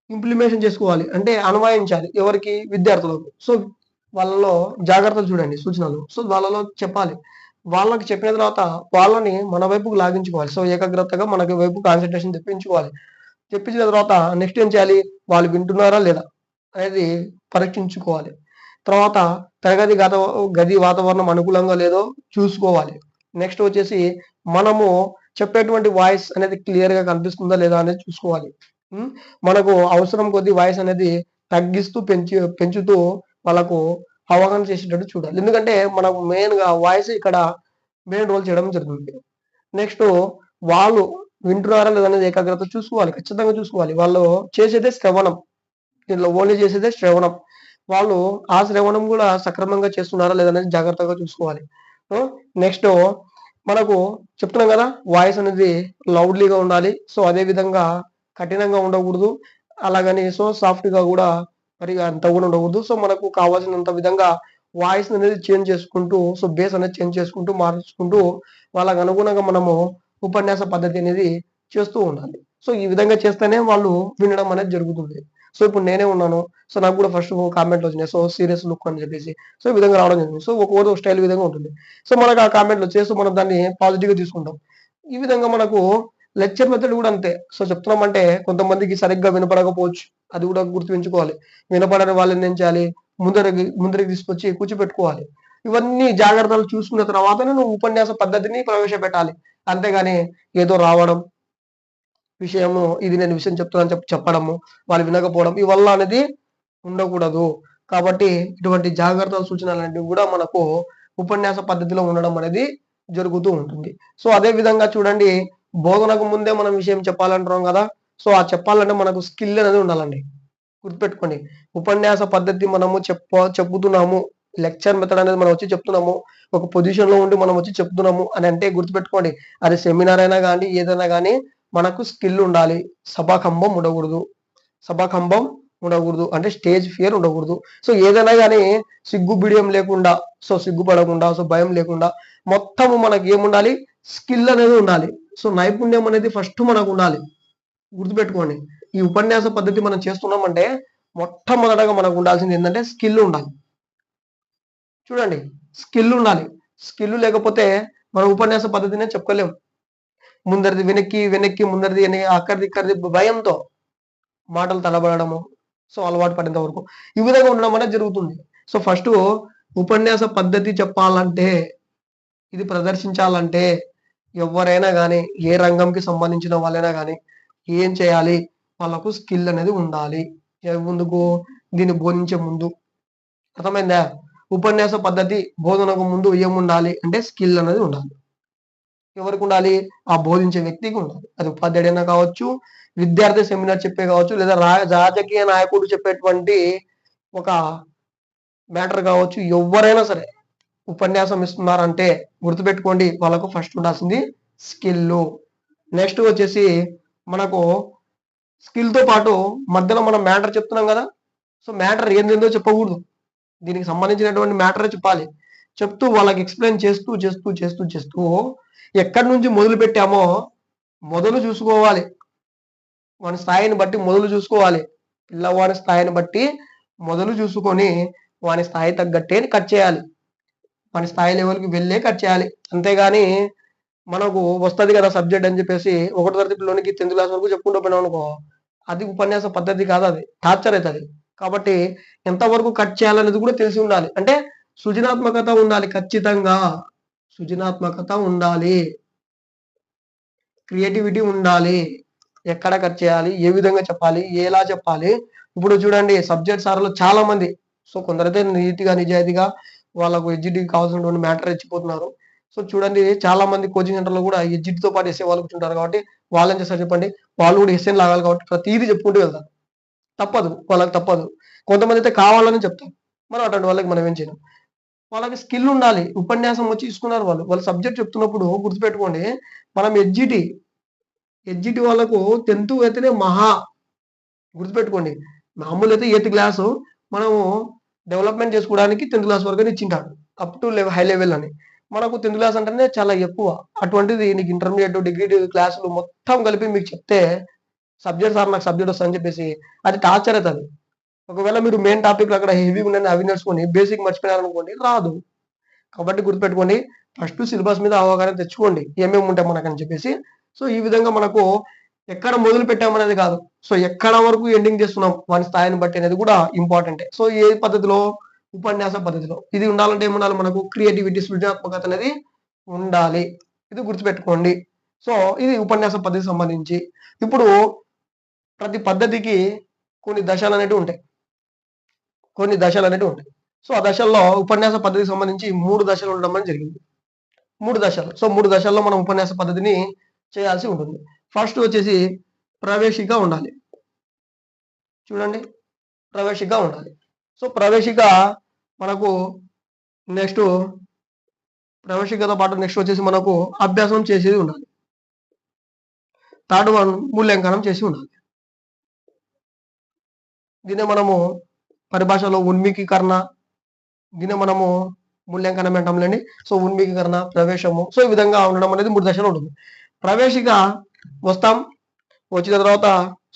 [SPEAKER 1] ఇంప్లిమేషన్ చేసుకోవాలి. అంటే అన్వయించాలి. ఎవరికి? విద్యార్థులకు. సో వాళ్ళలో జాగ్రత్తలు చూడండి సూచనలు. సో వాళ్ళలో చెప్పాలి. వాళ్ళకి చెప్పిన తర్వాత వాళ్ళని మన వైపుకు లాగించుకోవాలి. సో ఏకాగ్రతగా మనకి వైపు కాన్సంట్రేషన్ తెప్పించుకోవాలి. తెప్పించిన తర్వాత నెక్స్ట్ ఏం చేయాలి? వాళ్ళు వింటున్నారా లేదా? అనేది పరీక్షించుకోవాలి. తర్వాత తరగతి గది వాతావరణం అనుకూలంగా లేదో చూసుకోవాలి. నెక్స్ట్ వచ్చేసి మనము చెప్పేటువంటి వాయిస్ అనేది క్లియర్‌గా కనిపిస్తుందా లేదా అనేది చూసుకోవాలి. మనకు అవసరం కొద్దీ వాయిస్ అనేది తగ్గిస్తూ పెంచుతూ వాళ్ళకు అవగాహన చేసేటట్టు చూడాలి. ఎందుకంటే మనకు మెయిన్‌గా వాయిస్ ఇక్కడ మెయిన్ రోల్ చేయడం జరుగుతుంది. నెక్స్ట్ వాళ్ళు వింటున్నారా లేదా అనేది ఏకాగ్రత చూసుకోవాలి. ఖచ్చితంగా చూసుకోవాలి. వాళ్ళు చేసేదే శ్రవణం. దీంట్లో ఓన్లీ చేసేదే శ్రవణం. వాళ్ళు ఆ శ్రవణం కూడా సక్రమంగా చేస్తున్నారా లేదా అనేది జాగ్రత్తగా చూసుకోవాలి. నెక్స్ట్ మనకు చెప్తున్నాం కదా! వాయిస్ అనేది లౌడ్లీగా ఉండాలి. సో అదే విధంగా కఠినంగా ఉండకూడదు. అలాగని సో సాఫ్ట్‌గా గూడా మరి అంత గూడా ఉండకూడదు. సో మనకు కావాల్సినంత విధంగా వాయిస్ అనేది చేంజ్ చేసుకుంటూ సో బేస్ అనేది చేంజ్ చేసుకుంటూ, మార్చుకుంటూ వాళ్ళకి అనుగుణంగా మనము ఉపన్యాస పద్ధతి అనేది చేస్తూ ఉండాలి. సో ఈ విధంగా చేస్తేనే వాళ్ళు వినడం అనేది జరుగుతుంది. సో ఇప్పుడు నేనే ఉన్నాను. సో నాకు కూడా ఫస్ట్ కామెంట్‌లు వచ్చినాయి. సో సీరియస్ లుక్ అని చెప్పేసి. సో ఈ విధంగా రావడం జరిగింది. సో ఒక్కొక్కటి ఒక స్టైల్ విధంగా ఉంటుంది. సో మనకు ఆ కామెంట్‌లు వచ్చేసి మనం దాన్ని పాజిటివ్‌గా తీసుకుంటాం. ఈ విధంగా మనకు లెక్చర్ మెథడ్ కూడా అంతే. సో చెప్తున్నామంటే కొంతమందికి సరిగ్గా వినపడకపోవచ్చు. అది కూడా గుర్తుంచుకోవాలి. వినపడని వాళ్ళని ఏం చేయాలి? ముందరికి తీసుకొచ్చి కూర్చోపెట్టుకోవాలి. ఇవన్నీ జాగ్రత్తలు చూసుకున్న తర్వాతనే నువ్వు ఉపన్యాస పద్ధతిని ప్రవేశపెట్టాలి. అంతేగాని ఏదో రావడం, విషయము ఇది నేను విషయం చెప్తున్నానని చెప్పడము, వాళ్ళు వినకపోవడం ఈ వల్ల అనేది ఉండకూడదు. కాబట్టి ఇటువంటి జాగ్రత్తల సూచనలనేవి కూడా మనకు ఉపన్యాస పద్ధతిలో ఉండడం అనేది జరుగుతూ ఉంటుంది. సో అదే విధంగా చూడండి బోధనకు ముందే మనం విషయం చెప్పాలంటున్నాం కదా! సో ఆ చెప్పాలంటే మనకు స్కిల్ అనేది ఉండాలండి. గుర్తుపెట్టుకోండి. ఉపన్యాస పద్ధతి మనము చెప్పుతున్నాము. లెక్చర్ మెథడ్ అనేది మనం వచ్చి చెప్తున్నాము. ఒక పొజిషన్‌లో ఉండి మనం వచ్చి చెప్తున్నాము అని అంటే గుర్తుపెట్టుకోండి. అది సెమినార్ అయినా గాని, ఏదైనా గాని మనకు స్కిల్ ఉండాలి. సభాకంబం ఉండకూడదు. సభాకంబం ఉండకూడదు. అంటే స్టేజ్ ఫియర్ ఉండకూడదు. సో ఏదైనా గాని సిగ్గు బిడియం లేకుండా, సో సిగ్గుపడకుండా, సో భయం లేకుండా మొత్తము మనకి ఏముండాలి? స్కిల్ అనేది ఉండాలి. సో నైపుణ్యం అనేది ఫస్ట్ మనకు ఉండాలి. గుర్తుపెట్టుకోండి. ఈ ఉపన్యాస పద్ధతి మనం చేస్తున్నామంటే మొట్టమొదటగా మనకు ఉండాల్సింది ఏంటంటే స్కిల్ ఉండాలి. చూడండి స్కిల్ ఉండాలి. స్కిల్ లేకపోతే మనం ఉపన్యాస పద్ధతినే చెప్పుకోలేం. ముందరిది వెనక్కి ముందరిది అక్కడిది ఇక్కడిది భయంతో మాటలు తడబడము. సో అలవాటు పడేంత వరకు ఈ విధంగా ఉండడం అనేది జరుగుతుంది. సో ఫస్ట్ ఉపన్యాస పద్ధతి చెప్పాలంటే, ఇది ప్రదర్శించాలంటే ఎవరైనా గాని, ఏ రంగంకి సంబంధించిన వాళ్ళైనా గాని ఏం చేయాలి? వాళ్ళకు స్కిల్ అనేది ఉండాలి. ముందుకు దీన్ని బోధించే ముందు. అర్థమైందా? ఉపన్యాస పద్ధతి బోధనకు ముందు ఏముండాలి? అంటే స్కిల్ అనేది ఉండాలి. ఎవరికి ఉండాలి? ఆ బోధించే వ్యక్తికి ఉండాలి. అది ఉపాధ్యాయుడైనా కావచ్చు, విద్యార్థి సెమినార్ చెప్పే కావచ్చు, లేదా రాజకీయ నాయకుడు చెప్పేటువంటి ఒక మ్యాటర్ కావచ్చు. ఎవ్వరైనా సరే ఉపన్యాసం ఇస్తున్నారంటే గుర్తుపెట్టుకోండి వాళ్ళకు ఫస్ట్ ఉండాల్సింది స్కిల్లు. నెక్స్ట్ వచ్చేసి మనకు స్కిల్‌తో పాటు మధ్యలో మనం మ్యాటర్ చెప్తున్నాం కదా! సో మ్యాటర్ ఏందేందో చెప్పకూడదు. దీనికి సంబంధించినటువంటి మ్యాటరే చెప్పాలి. చెప్తూ వాళ్ళకి ఎక్స్‌ప్లెయిన్ చేస్తూ ఎక్కడి నుంచి మొదలుపెట్టామో మొదలు చూసుకోవాలి. వాని స్థాయిని బట్టి మొదలు చూసుకోవాలి. పిల్లవాడి స్థాయిని బట్టి మొదలు చూసుకొని వాని స్థాయి తగ్గట్టే కట్ చేయాలి. వాని స్థాయి లెవెల్‌కి వెళ్ళే కట్ చేయాలి. అంతేగాని మనకు వస్తది కదా సబ్జెక్ట్ అని చెప్పేసి 1వ తరగతి పిల్లోనికి 10th క్లాస్ వరకు చెప్పుకుంటూ పోయినాం అనుకో, అది ఉపన్యాస పద్ధతి కాదు, అది టార్చర్ అవుతుంది. కాబట్టి ఎంతవరకు కట్ చేయాలనేది కూడా తెలిసి ఉండాలి. అంటే సృజనాత్మకత ఉండాలి, ఖచ్చితంగా సృజనాత్మకత ఉండాలి, క్రియేటివిటీ ఉండాలి. ఎక్కడ కట్ చేయాలి, ఏ విధంగా చెప్పాలి, ఎలా చెప్పాలి. ఇప్పుడు చూడండి సబ్జెక్ట్ సార్లు చాలా మంది, సో కొందరైతే నీట్గా నిజాయితీగా వాళ్ళకు ఎడ్జిటికి కావాల్సినటువంటి మ్యాటర్ ఇచ్చిపోతున్నారు. సో చూడండి చాలా మంది కోచింగ్ సెంటర్లో కూడా ఎడ్జిట్తో పాటు ఎస్ఏ వాళ్ళు కూర్చుంటారు. కాబట్టి వాళ్ళు ఏం చేస్తారు చెప్పండి, వాళ్ళు కూడా ఎస్ఏని లాగాలి కాబట్టి ప్రతిదీ చెప్పుకుంటూ వెళ్తారు. తప్పదు, వాళ్ళకి తప్పదు. కొంతమంది అయితే కావాలని చెప్తారు, మనం అటువంటి వాళ్ళకి మనం ఏం చేయలేం. వాళ్ళకి స్కిల్ ఉండాలి. ఉపన్యాసం వచ్చి తీసుకున్నారు వాళ్ళు, వాళ్ళు సబ్జెక్ట్ చెప్తున్నప్పుడు గుర్తుపెట్టుకోండి, మనం ఎడ్జిటి వాళ్ళకు 10th అయితేనే మహా, గుర్తుపెట్టుకోండి. మామూలు అయితే 8th క్లాసు మనము డెవలప్మెంట్ చేసుకోవడానికి 10th క్లాస్ వరకు ఇచ్చింటాడు, అప్ టు హై లెవెల్ అని. మనకు 10th క్లాస్ అంటేనే చాలా ఎక్కువ. అటువంటిది నీకు ఇంటర్మీడియట్, డిగ్రీ క్లాసులు మొత్తం కలిపి మీకు చెప్తే సబ్జెక్ట్ సార్ నాకు సబ్జెక్ట్ వస్తుందని చెప్పేసి అది టార్చర్ అవుతుంది. ఒకవేళ మీరు మెయిన్ టాపిక్ అక్కడ హెవీగా ఉన్నాయని అవి నేర్చుకొని బేసిక్ మర్చిపోయారనుకోండి రాదు. కాబట్టి గుర్తుపెట్టుకోండి, ఫస్ట్ సిలబస్ మీద అవగాహన తెచ్చుకోండి, ఏమేమి ఉంటాయి మనకని చెప్పేసి. సో ఈ విధంగా మనకు ఎక్కడ మొదలు పెట్టామనేది కాదు, సో ఎక్కడ వరకు ఎండింగ్ చేస్తున్నాం వాని స్థాయిని బట్టి అనేది కూడా ఇంపార్టెంట్. సో ఏ పద్ధతిలో, ఉపన్యాస పద్ధతిలో. ఇది ఉండాలంటే ఏముండాలి, మనకు క్రియేటివిటీ, సృజనాత్మకత అనేది ఉండాలి. ఇది గుర్తుపెట్టుకోండి. సో ఇది ఉపన్యాస పద్ధతికి సంబంధించి. ఇప్పుడు ప్రతి పద్ధతికి కొన్ని దశలు అనేటివి ఉంటాయి, సో ఆ దశల్లో ఉపన్యాస పద్ధతికి సంబంధించి 3 దశలు ఉండడం జరిగింది. 3 దశలు. సో 3 దశల్లో మనం ఉపన్యాస పద్ధతిని చేయాల్సి ఉంటుంది. ఫస్ట్ వచ్చేసి ప్రవేశిక ఉండాలి. చూడండి, ప్రవేశిక ఉండాలి. సో ప్రవేశిక మనకు నెక్స్ట్, ప్రవేశికతో పాటు నెక్స్ట్ వచ్చేసి మనకు అభ్యాసం చేసేది ఉండాలి. థర్డ్ వన్ మూల్యాంకనం చేసి ఉండాలి. దీన్ని మనము పరిభాషలో ఉన్మికీకరణ, దీన్ని మనము మూల్యాంకనం అంటాంలేండి. సో ఉన్మికీకరణ, ప్రవేశము, సో ఈ విధంగా ఉండడం అనేది 3 దశలు ఉంటుంది. ప్రవేశిక వస్తాం, వచ్చిన తర్వాత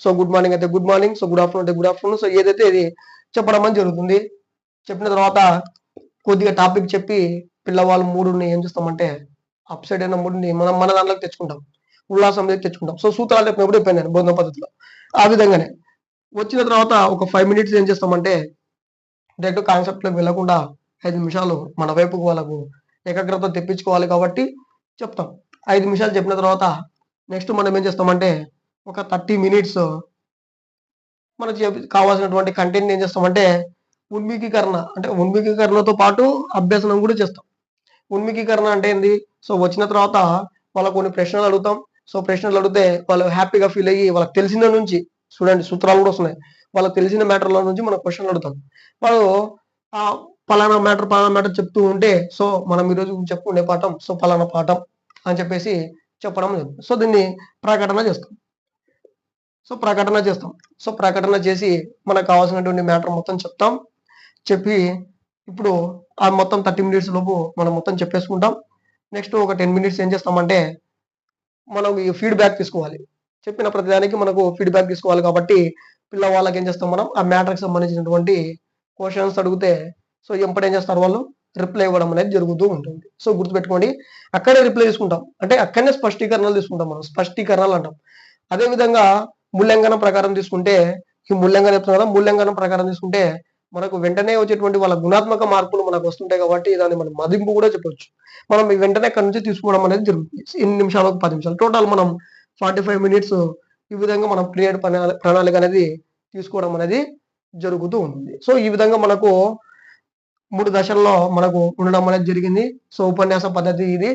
[SPEAKER 1] సో గుడ్ మార్నింగ్ అయితే good morning, so good afternoon అయితే గుడ్ ఆఫ్టర్నూన్, సో ఏదైతే ఇది చెప్పడం అని జరుగుతుంది. చెప్పిన తర్వాత కొద్దిగా టాపిక్ చెప్పి పిల్లవాళ్ళు మూడుని ఏం చేస్తామంటే అప్సైడ్ అయిన మూడుని మనం మన దాంట్లోకి తెచ్చుకుంటాం, ఉల్లాసం తెచ్చుకుంటాం. సో సూత్రాలు చెప్పినప్పుడు చెప్పాను నేను బోధన పద్ధతిలో. ఆ విధంగానే వచ్చిన తర్వాత ఒక 5 minutes ఏం చేస్తామంటే డైరెక్ట్ కాన్సెప్ట్లోకి వెళ్ళకుండా 5 నిమిషాలు మన వైపుకు వాళ్ళకు ఏకాగ్రత తెప్పించుకోవాలి కాబట్టి చెప్తాం. 5 నిమిషాలు చెప్పిన తర్వాత నెక్స్ట్ మనం ఏం చేస్తామంటే ఒక 30 minutes మనకు కావాల్సినటువంటి కంటెంట్ ఏం చేస్తామంటే ఉన్మికీకరణ, అంటే ఉన్మికీకరణతో పాటు అభ్యసనం కూడా చేస్తాం. ఉన్మికీకరణ అంటే ఏంది, సో వచ్చిన తర్వాత వాళ్ళకు కొన్ని ప్రశ్నలు అడుగుతాం. సో ప్రశ్నలు అడిగితే వాళ్ళు హ్యాపీగా ఫీల్ అయ్యి వాళ్ళకి తెలిసిన నుంచి, చూడండి సూత్రాలు కూడా వస్తున్నాయి, వాళ్ళకి తెలిసిన మ్యాటర్ల నుంచి మనం క్వశ్చన్లు అడుగుతాం. వాళ్ళు పలానా మ్యాటర్ చెప్తూ ఉంటే సో మనం ఈరోజు చెప్పుకునే పాఠం సో పలానా పాఠం అని చెప్పేసి చెప్పడం. సో దీన్ని ప్రకటన చేస్తాం. సో ప్రకటన చేసి మనకు కావాల్సినటువంటి మ్యాటర్ మొత్తం చెప్తాం. చెప్పి ఇప్పుడు ఆ మొత్తం 30 minutes లోపు మనం మొత్తం చెప్పేసుకుంటాం. నెక్స్ట్ ఒక 10 minutes ఏం చేస్తామంటే మనం ఈ ఫీడ్బ్యాక్ తీసుకోవాలి. చెప్పిన ప్రతిదానికి మనకు ఫీడ్బ్యాక్ తీసుకోవాలి కాబట్టి పిల్లవాళ్ళకి ఏం చేస్తాం, మనం ఆ మ్యాటర్కి సంబంధించినటువంటి క్వశ్చన్స్ అడిగితే సో ఎంపటి ఏం చేస్తారు వాళ్ళు రిప్లై ఇవ్వడం అనేది జరుగుతూ ఉంటుంది. సో గుర్తుపెట్టుకోండి, అక్కడే రిప్లై తీసుకుంటాం, అంటే అక్కడనే స్పష్టీకరణలు తీసుకుంటాం, మనం స్పష్టీకరణలు అంటాం. అదేవిధంగా మూల్యాంకనం ప్రకారం తీసుకుంటే, ఈ మూల్యాంకనం చెప్తున్నాం కదా, మూల్యాంకనం ప్రకారం తీసుకుంటే మనకు వెంటనే వచ్చేటువంటి వాళ్ళ గుణాత్మక మార్పులు మనకు వస్తుంటాయి కాబట్టి దాన్ని మనం మదింపు కూడా చెప్పొచ్చు. మనం వెంటనే అక్కడి నుంచి తీసుకోవడం అనేది జరుగుతుంది. 8 నిమిషాలు 10 నిమిషాలు టోటల్ మనం 45 minutes ఈ విధంగా మనం క్రియేట్ ప్రణాళిక అనేది తీసుకోవడం అనేది జరుగుతూ ఉంటుంది. సో ఈ విధంగా మనకు 3 దశల్లో మనకు ఉండడం అనేది జరిగింది. సో ఉపన్యాస పద్ధతి ఇది.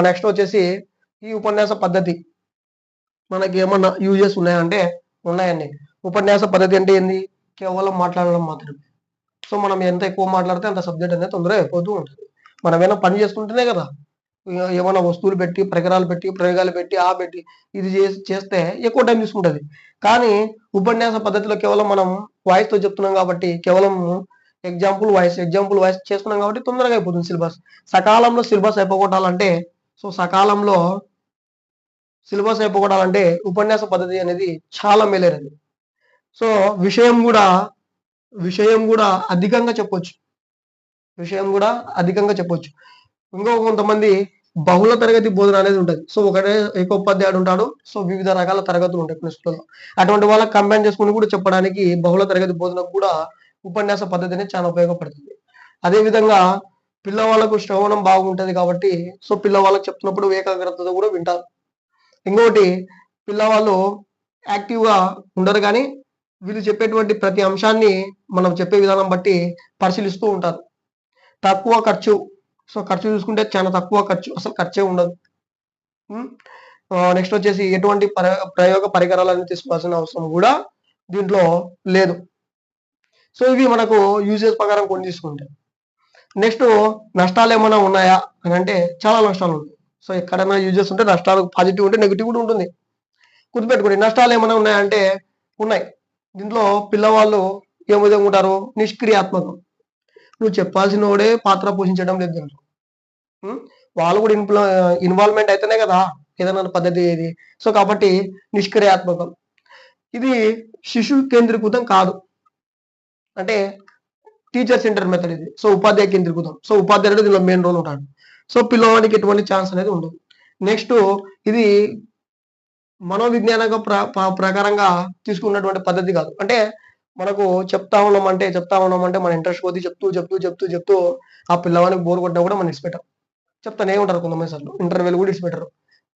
[SPEAKER 1] నెక్స్ట్ వచ్చేసి ఈ ఉపన్యాస పద్ధతి మనకి ఏమన్నా యూజెస్ ఉన్నాయంటే ఉన్నాయండి. ఉపన్యాస పద్ధతి అంటే ఏంది, కేవలం మాట్లాడడం మాత్రమే. సో మనం ఎంత ఎక్కువ మాట్లాడితే అంత సబ్జెక్ట్ అనేది తొందరగా అయిపోతూ ఉంటుంది. మనం ఏమైనా పని చేసుకుంటేనే కదా, ఏమైనా వస్తువులు పెట్టి, పరికరాలు పెట్టి, ప్రయోగాలు పెట్టి, పెట్టి ఇది చేస్తే ఎక్కువ టైం తీసుకుంటుంది. కానీ ఉపన్యాస పద్ధతిలో కేవలం మనం వాయిస్తో చెప్తున్నాం కాబట్టి, కేవలం ఎగ్జాంపుల్ వాయిస్ చేస్తున్నాం కాబట్టి తొందరగా అయిపోతుంది సిలబస్. సకాలంలో సిలబస్ అయిపోగొట్టాలంటే సకాలంలో సిలబస్ అయిపోగొట్టాలంటే ఉపన్యాస పద్ధతి అనేది చాలా మేలైనది. సో విషయం కూడా అధికంగా చెప్పొచ్చు. ఇంకో కొంతమంది బహుళ తరగతి బోధన అనేది ఉంటుంది. సో ఒకటే ఏకోపాధ్యాయుడు ఉంటాడు. సో వివిధ రకాల తరగతులు ఉంటాయి కొన్ని స్కూల్లో. అటువంటి వాళ్ళకి కంబైన్ చేసుకుని కూడా చెప్పడానికి బహుళ తరగతి బోధనకు కూడా ఉపన్యాస పద్ధతి అనేది చాలా ఉపయోగపడుతుంది. అదే విధంగా పిల్లవాళ్ళకు శ్రవణం బాగుంటది కాబట్టి సో పిల్లవాళ్ళకి చెప్తున్నప్పుడు ఏకాగ్రతతో కూడా వింటారు. ఇంకొకటి పిల్లవాళ్ళు యాక్టివ్గా ఉండరు కానీ వీళ్ళు చెప్పేటువంటి ప్రతి అంశాన్ని మనం చెప్పే విధానం బట్టి పరిశీలిస్తూ ఉంటారు. తక్కువ ఖర్చు. సో ఖర్చు చూసుకుంటే చాలా తక్కువ ఖర్చు, అసలు ఖర్చే ఉండదు. నెక్స్ట్ వచ్చేసి ఎటువంటి ప్రయోగ పరికరాలను తీసుకోవాల్సిన అవసరం కూడా దీంట్లో లేదు. సో ఇవి మనకు యూజెస్ ప్రకారం కొన్ని తీసుకుంటాయి. నెక్స్ట్ నష్టాలు ఏమైనా ఉన్నాయా అని అంటే చాలా నష్టాలు ఉంటాయి. సో ఎక్కడైనా యూజెస్ ఉంటే నష్టాలు పాజిటివ్ ఉంటే నెగిటివ్ కూడా ఉంటుంది. గుర్తుపెట్టుకోండి, నష్టాలు ఏమైనా ఉన్నాయంటే ఉన్నాయి. దీంట్లో పిల్లవాళ్ళు ఏ విధంగా ఉంటారు, నిష్క్రియాత్మకం. నువ్వు చెప్పాల్సిన వాడే పాత్ర పోషించడం లేదు దీంట్లో. వాళ్ళు కూడా ఇన్వాల్వ్మెంట్ అయితేనే కదా ఏదైనా పద్ధతి ఏది. సో కాబట్టి నిష్క్రియాత్మకం. ఇది శిశు కేంద్రీకృతం కాదు, అంటే టీచర్ సెంటర్ మెథడ్ ఇది. సో ఉపాధ్యాయ కేంద్రీకృతం. సో ఉపాధ్యాయుడు దీనిలో మెయిన్ రోల్ ఉంటాడు. సో పిల్లవాడికి ఎటువంటి ఛాన్స్ అనేది ఉండదు. నెక్స్ట్ ఇది మనోవిజ్ఞాన ప్రకారంగా తీసుకున్నటువంటి పద్ధతి కాదు. అంటే మనకు చెప్తా ఉన్నామంటే మన ఇంట్రెస్ట్ కొద్ది చెప్తూ ఆ పిల్లవానికి బోర్ కొట్టినా కూడా మనం ఇడిచిపెట్టాం. చెప్తానే ఉంటారు కొంతమంది సార్లు. ఇంటర్వ్యూలు కూడా ఇడిచిపెట్టరు.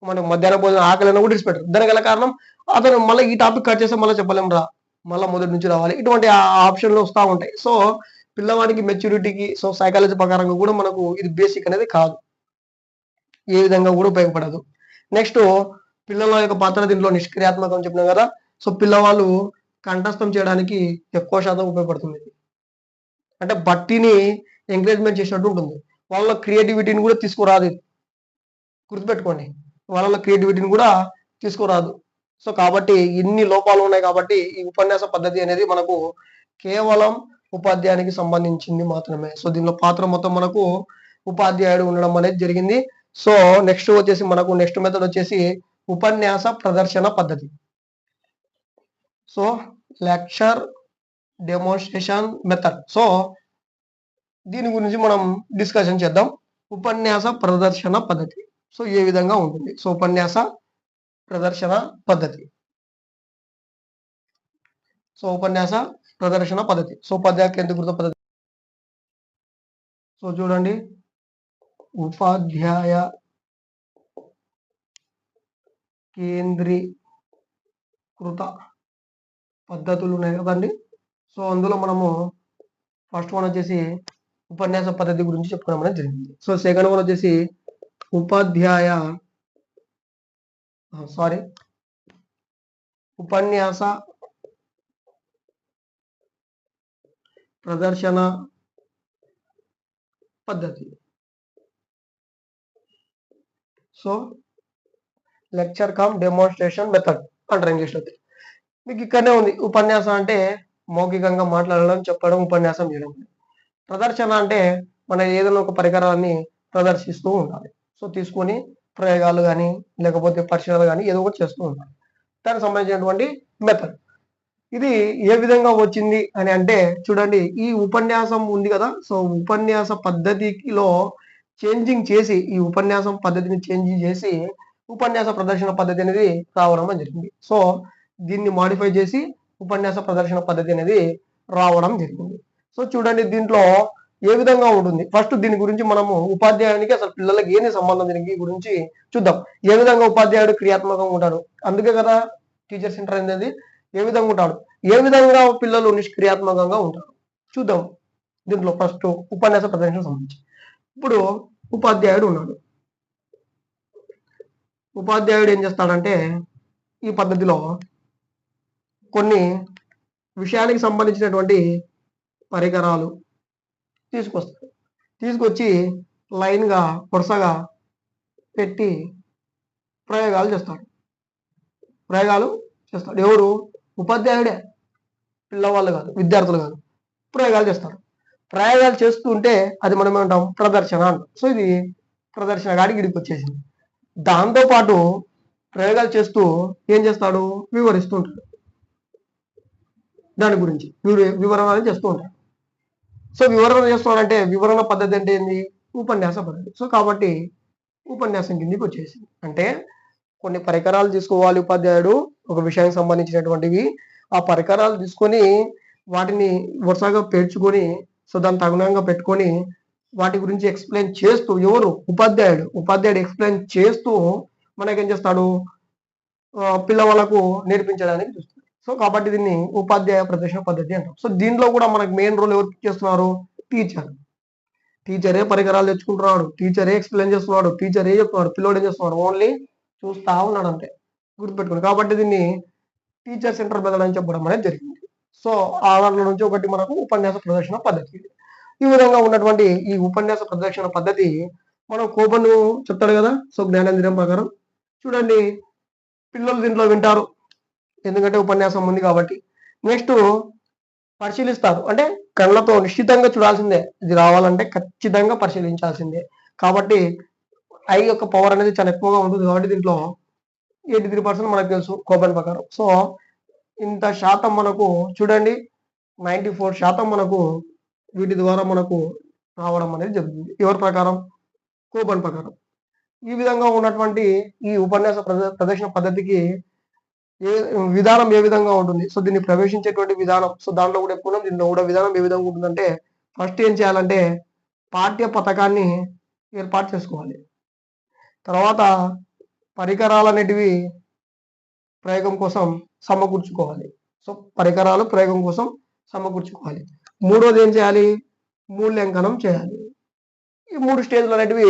[SPEAKER 1] మనం మధ్యాహ్నం భోజనం ఆకలినా కూడా ఇడిచిపెట్టరు. దానికి గల కారణం అతను మళ్ళీ ఈ టాపిక్ కట్ చేస్తే మళ్ళీ చెప్పలేం రా, మళ్ళీ మొదటి నుంచి రావాలి, ఇటువంటి ఆప్షన్లు వస్తూ ఉంటాయి. సో పిల్లవాడికి మెచ్యూరిటీకి సో సైకాలజీ ప్రకారంగా కూడా మనకు ఇది బేసిక్ అనేది కాదు, ఏ విధంగా కూడా ఉపయోగపడదు. నెక్స్ట్ పిల్లల యొక్క పాత్ర దీంట్లో నిష్క్రియాత్మకం చెప్పినాం కదా. సో పిల్లవాళ్ళు కంఠస్థం చేయడానికి ఎక్కువ శాతం ఉపయోగపడుతుంది. అంటే బట్టిని ఎంకరేజ్మెంట్ చేసినట్టు ఉంటుంది. వాళ్ళ క్రియేటివిటీని కూడా తీసుకురాదు. గుర్తుపెట్టుకోండి, వాళ్ళ క్రియేటివిటీని కూడా తీసుకురాదు. సో కాబట్టి ఇన్ని లోపాలు ఉన్నాయి కాబట్టి ఈ ఉపన్యాస పద్ధతి అనేది మనకు కేవలం ఉపాధ్యాయునికి సంబంధించింది మాత్రమే. సో దీనిలో పాత్ర మొత్తం మనకు ఉపాధ్యాయుడు ఉండడం అనేది జరిగింది. సో నెక్స్ట్ వచ్చేసి మనకు నెక్స్ట్ మెథడ్ వచ్చేసి ఉపన్యాస ప్రదర్శన పద్ధతి. So lecture demonstration method. So దీని గురించి మనం డిస్కషన్ చేద్దాం. ఉపన్యాస ప్రదర్శన పద్ధతి సో ఏ విధంగా ఉంటుంది. సో ఉపన్యాస ప్రదర్శన పద్ధతి. సో ఉపన్యాస ప్రదర్శన పద్ధతి. సో ఉపాధ్యాయ కేంద్రీకృత పద్ధతి. సో చూడండి, ఉపాధ్యాయ కేంద్రీకృత పద్ధతులు ఉన్నాయి కదండి. సో అందులో మనము ఫస్ట్ వన్ వచ్చేసి ఉపన్యాస పద్ధతి గురించి చెప్పుకోవడం అనేది జరిగింది. సో సెకండ్ వన్ వచ్చేసి ఉపన్యాస ప్రదర్శన పద్ధతి. So lecture come demonstration method అంటారు ఇంగ్లీష్లో. మీకు ఇక్కడనే ఉంది. ఉపన్యాసం అంటే మౌఖికంగా మాట్లాడడం, చెప్పడం, ఉపన్యాసం చేయడం. ప్రదర్శన అంటే మన ఏదైనా ఒక పరికరాన్ని ప్రదర్శిస్తూ ఉండాలి. సో తీసుకొని ప్రయోగాలు కానీ లేకపోతే పరిశీలనలు కానీ ఏదో ఒకటి చేస్తూ ఉండాలి. దానికి సంబంధించినటువంటి మెథడ్. ఇది ఏ విధంగా వచ్చింది అని అంటే చూడండి, ఈ ఉపన్యాసం ఉంది కదా. సో ఉపన్యాస పద్ధతిలో చేంజింగ్ చేసి ఈ ఉపన్యాసం పద్ధతిని చేంజ్ చేసి ఉపన్యాస ప్రదర్శన పద్ధతి అనేది రావడం జరిగింది. సో దీన్ని మాడిఫై చేసి ఉపన్యాస ప్రదర్శన పద్ధతి అనేది రావడం జరిగింది. సో చూడండి దీంట్లో ఏ విధంగా ఉంటుంది. ఫస్ట్ దీని గురించి మనము ఉపాధ్యాయునికి అసలు పిల్లలకి ఏంది సంబంధం దీనికి గురించి చూద్దాం. ఏ విధంగా ఉపాధ్యాయుడు క్రియాత్మకంగా ఉంటాడు, అందుకే కదా టీచర్ సెంటర్ అనేది. ఏ విధంగా ఉంటాడు, ఏ విధంగా పిల్లలు నిష్క్రియాత్మకంగా ఉంటారు చూద్దాం. దీంట్లో ఫస్ట్ ఉపన్యాస ప్రదర్శన సంబంధించి ఇప్పుడు ఉపాధ్యాయుడు ఉన్నాడు. ఉపాధ్యాయుడు ఏం చేస్తాడంటే ఈ పద్ధతిలో కొన్ని విషయానికి సంబంధించినటువంటి పరికరాలు తీసుకొస్తాడు. తీసుకొచ్చి లైన్గా వరుసగా పెట్టి ప్రయోగాలు చేస్తాడు. ఎవరు? ఉపాధ్యాయుడే, పిల్లవాళ్ళు కాదు, విద్యార్థులు కాదు. ప్రయోగాలు చేస్తారు. ప్రయోగాలు చేస్తుంటే అది మనం ఏమంటాం, ప్రదర్శన అంటాం. సో ఇది ప్రదర్శన గాడికి ఇడికి వచ్చేసింది. దాంతోపాటు ప్రయోగాలు చేస్తూ ఏం చేస్తాడు, వివరిస్తూ ఉంటాడు. దాని గురించి వివరణలు చేస్తూ ఉంటాడు. సో వివరణ చేస్తున్నాడంటే వివరణ పద్ధతి అంటే ఏంది, ఉపన్యాస పద్ధతి. సో కాబట్టి ఉపన్యాసం కిందికి వచ్చేసింది. అంటే కొన్ని పరికరాలు తీసుకోవాలి ఉపాధ్యాయుడు ఒక విషయానికి సంబంధించినటువంటివి. ఆ పరికరాలు తీసుకొని వాటిని వరుసగా పేర్చుకొని సో దాన్ని తగునంగా పెట్టుకొని వాటి గురించి ఎక్స్ప్లెయిన్ చేస్తూ ఎవరు ఉపాధ్యాయుడు ఎక్స్ప్లెయిన్ చేస్తూ మనకేం చేస్తాడు పిల్లవాళ్ళకు నేర్పించడానికి చూస్తాడు. సో కాబట్టి దీన్ని ఉపాధ్యాయ ప్రదర్శన పద్ధతి అంటాం. సో దీంట్లో కూడా మనకు మెయిన్ రోల్ ఎవరు చేస్తున్నారు? టీచరే పరికరాలు తెచ్చుకుంటున్నాడు, టీచరే ఎక్స్ప్లెయిన్ చేస్తున్నాడు, టీచరే చెప్తున్నాడు, పిల్లోడు ఏం చేస్తున్నాడు ఓన్లీ చూస్తా ఉన్నాడు అంతే. గుర్తుపెట్టుకోండి. కాబట్టి దీన్ని టీచర్ సెంటర్ మెథడ్ అని చెప్పడం అనేది జరిగింది. సో ఆ దాంట్లో నుంచి ఒకటి మనకు ఉపన్యాస ప్రదర్శన పద్ధతి. ఈ విధంగా ఉన్నటువంటి ఈ ఉపన్యాస ప్రదర్శన పద్ధతి మనం కోపను చెప్తాడు కదా. సో జ్ఞానేంద్రియం ప్రకారం చూడండి పిల్లలు దీంట్లో వింటారు ఎందుకంటే ఉపన్యాసం ఉంది కాబట్టి. నెక్స్ట్ పరిశీలిస్తారు అంటే కళ్ళతో నిశ్చితంగా చూడాల్సిందే, ఇది రావాలంటే ఖచ్చితంగా పరిశీలించాల్సిందే. కాబట్టి ఐ యొక్క పవర్ అనేది చాలా ఎక్కువగా ఉంటుంది కాబట్టి దీంట్లో 83% మనకు తెలుసు కోబన్ ప్రకారం. సో ఇంత శాతం మనకు చూడండి 94% మనకు వీటి ద్వారా మనకు రావడం అనేది జరుగుతుంది. ఎవరి ప్రకారం? కోబన్ ప్రకారం. ఈ విధంగా ఉన్నటువంటి ఈ ఉపన్యాస ప్రదర్శన పద్ధతికి విధానం ఏ విధంగా ఉంటుంది? సో దీన్ని ప్రవేశించేటువంటి విధానం. సో దాంట్లో కూడా ఎప్పుడు దీంట్లో కూడా విధానం ఏ విధంగా ఉంటుందంటే ఫస్ట్ ఏం చేయాలంటే పాఠ్య పథకాన్ని ఏర్పాటు చేసుకోవాలి. తర్వాత పరికరాలు అనేటివి ప్రయోగం కోసం సమకూర్చుకోవాలి. సో పరికరాలు ప్రయోగం కోసం సమకూర్చుకోవాలి. మూడోది ఏం చేయాలి? మూల్యాంకనం చేయాలి. ఈ 3 స్టేజ్లు అనేటివి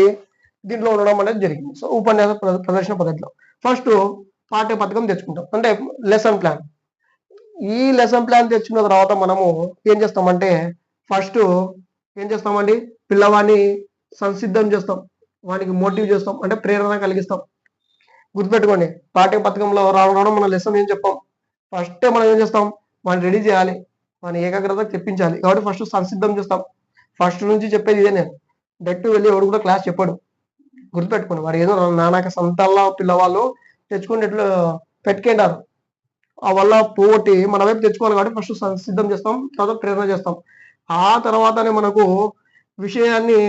[SPEAKER 1] దీంట్లో ఉండడం అనేది జరిగింది. సో ఉపన్యాస ప్రదర్శన పద్ధతిలో ఫస్ట్ పాఠ్య పథకం తెచ్చుకుంటాం అంటే లెసన్ ప్లాన్. ఈ లెసన్ ప్లాన్ తెచ్చుకున్న తర్వాత మనము ఏం చేస్తామంటే ఫస్ట్ ఏం చేస్తామండి పిల్లవాడిని సంసిద్ధం చేస్తాం, వానికి మోటివ్ చేస్తాం అంటే ప్రేరణ కలిగిస్తాం. గుర్తుపెట్టుకోండి పాఠ్య పథకంలో రావడం మన లెసన్ ఏం చెప్పాం, ఫస్ట్ మనం ఏం చేస్తాం వాడిని రెడీ చేయాలి, వాడిని ఏకాగ్రత తెప్పించాలి. కాబట్టి ఫస్ట్ సంసిద్ధం చేస్తాం. ఫస్ట్ నుంచి చెప్పేది ఇదే, నేను డైరెక్ట్ వెళ్ళి ఎవడు కూడా క్లాస్ చెప్పాడు. గుర్తుపెట్టుకోండి వాడు ఏదో నానాక సంతల్లో పిల్లవాళ్ళు తెచ్చుకుని ఎట్లా పెట్టుకుంటారు, ఆ వల్ల పోగొట్టి మన వైపు తెచ్చుకోవాలి. కాబట్టి ఫస్ట్ సిద్ధం చేస్తాం, తర్వాత ప్రేరణ చేస్తాం. ఆ తర్వాతనే మనకు విషయాన్ని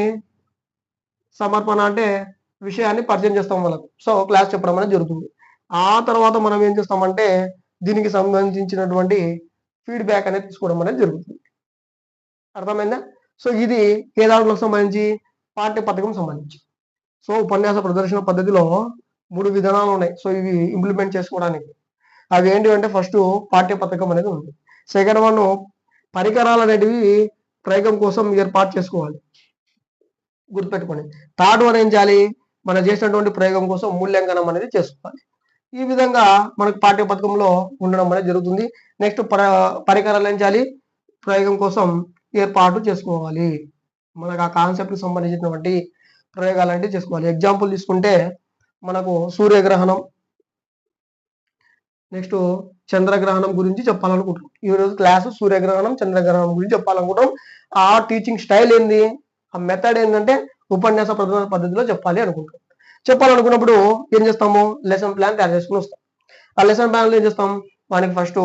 [SPEAKER 1] సమర్పణ అంటే విషయాన్ని పరిచయం చేస్తాం వాళ్ళకు. సో క్లాస్ చెప్పడం అనేది జరుగుతుంది. ఆ తర్వాత మనం ఏం చేస్తామంటే దీనికి సంబంధించినటువంటి ఫీడ్బ్యాక్ అనేది తీసుకోవడం అనేది జరుగుతుంది. అర్థమైందా? సో ఇది ఏ దాంట్లోకి సంబంధించి? పాఠ్య పథకం సంబంధించి. సో ఉపన్యాస ప్రదర్శన పద్ధతిలో 3 విధానాలు ఉన్నాయి. సో ఇవి ఇంప్లిమెంట్ చేసుకోవడానికి. అవి ఏంటి అంటే ఫస్ట్ పాఠ్య పథకం అనేది ఉంది. సెకండ్ వన్ పరికరాలు అనేటివి ప్రయోగం కోసం ఏర్పాటు చేసుకోవాలి. గుర్తుపెట్టుకోండి. థర్డ్ వన్ ఏం చేయాలి? మనం చేసినటువంటి ప్రయోగం కోసం మూల్యాంకనం అనేది చేసుకోవాలి. ఈ విధంగా మనకు పాఠ్య పథకంలో ఉండడం అనేది జరుగుతుంది. నెక్స్ట్ పరికరాలు ఏం చేయాలి? ప్రయోగం కోసం ఏర్పాటు చేసుకోవాలి. మనకు ఆ కాన్సెప్ట్కి సంబంధించినటువంటి ప్రయోగాలు అంటే చేసుకోవాలి. ఎగ్జాంపుల్ తీసుకుంటే మనకు సూర్యగ్రహణం, నెక్స్ట్ చంద్రగ్రహణం గురించి చెప్పాలనుకుంటున్నాం. ఈరోజు క్లాసు సూర్యగ్రహణం చంద్రగ్రహణం గురించి చెప్పాలనుకుంటాం. ఆ టీచింగ్ స్టైల్ ఏంది, ఆ మెథడ్ ఏంటంటే ఉపన్యాస ప్రదర్శన పద్ధతిలో చెప్పాలి అనుకుంటాం. చెప్పాలనుకున్నప్పుడు ఏం చేస్తాము? లెసన్ ప్లాన్ తయారు చేసుకుని వస్తాం. ఆ లెసన్ ప్లాన్లో ఏం చేస్తాం? వానికి ఫస్ట్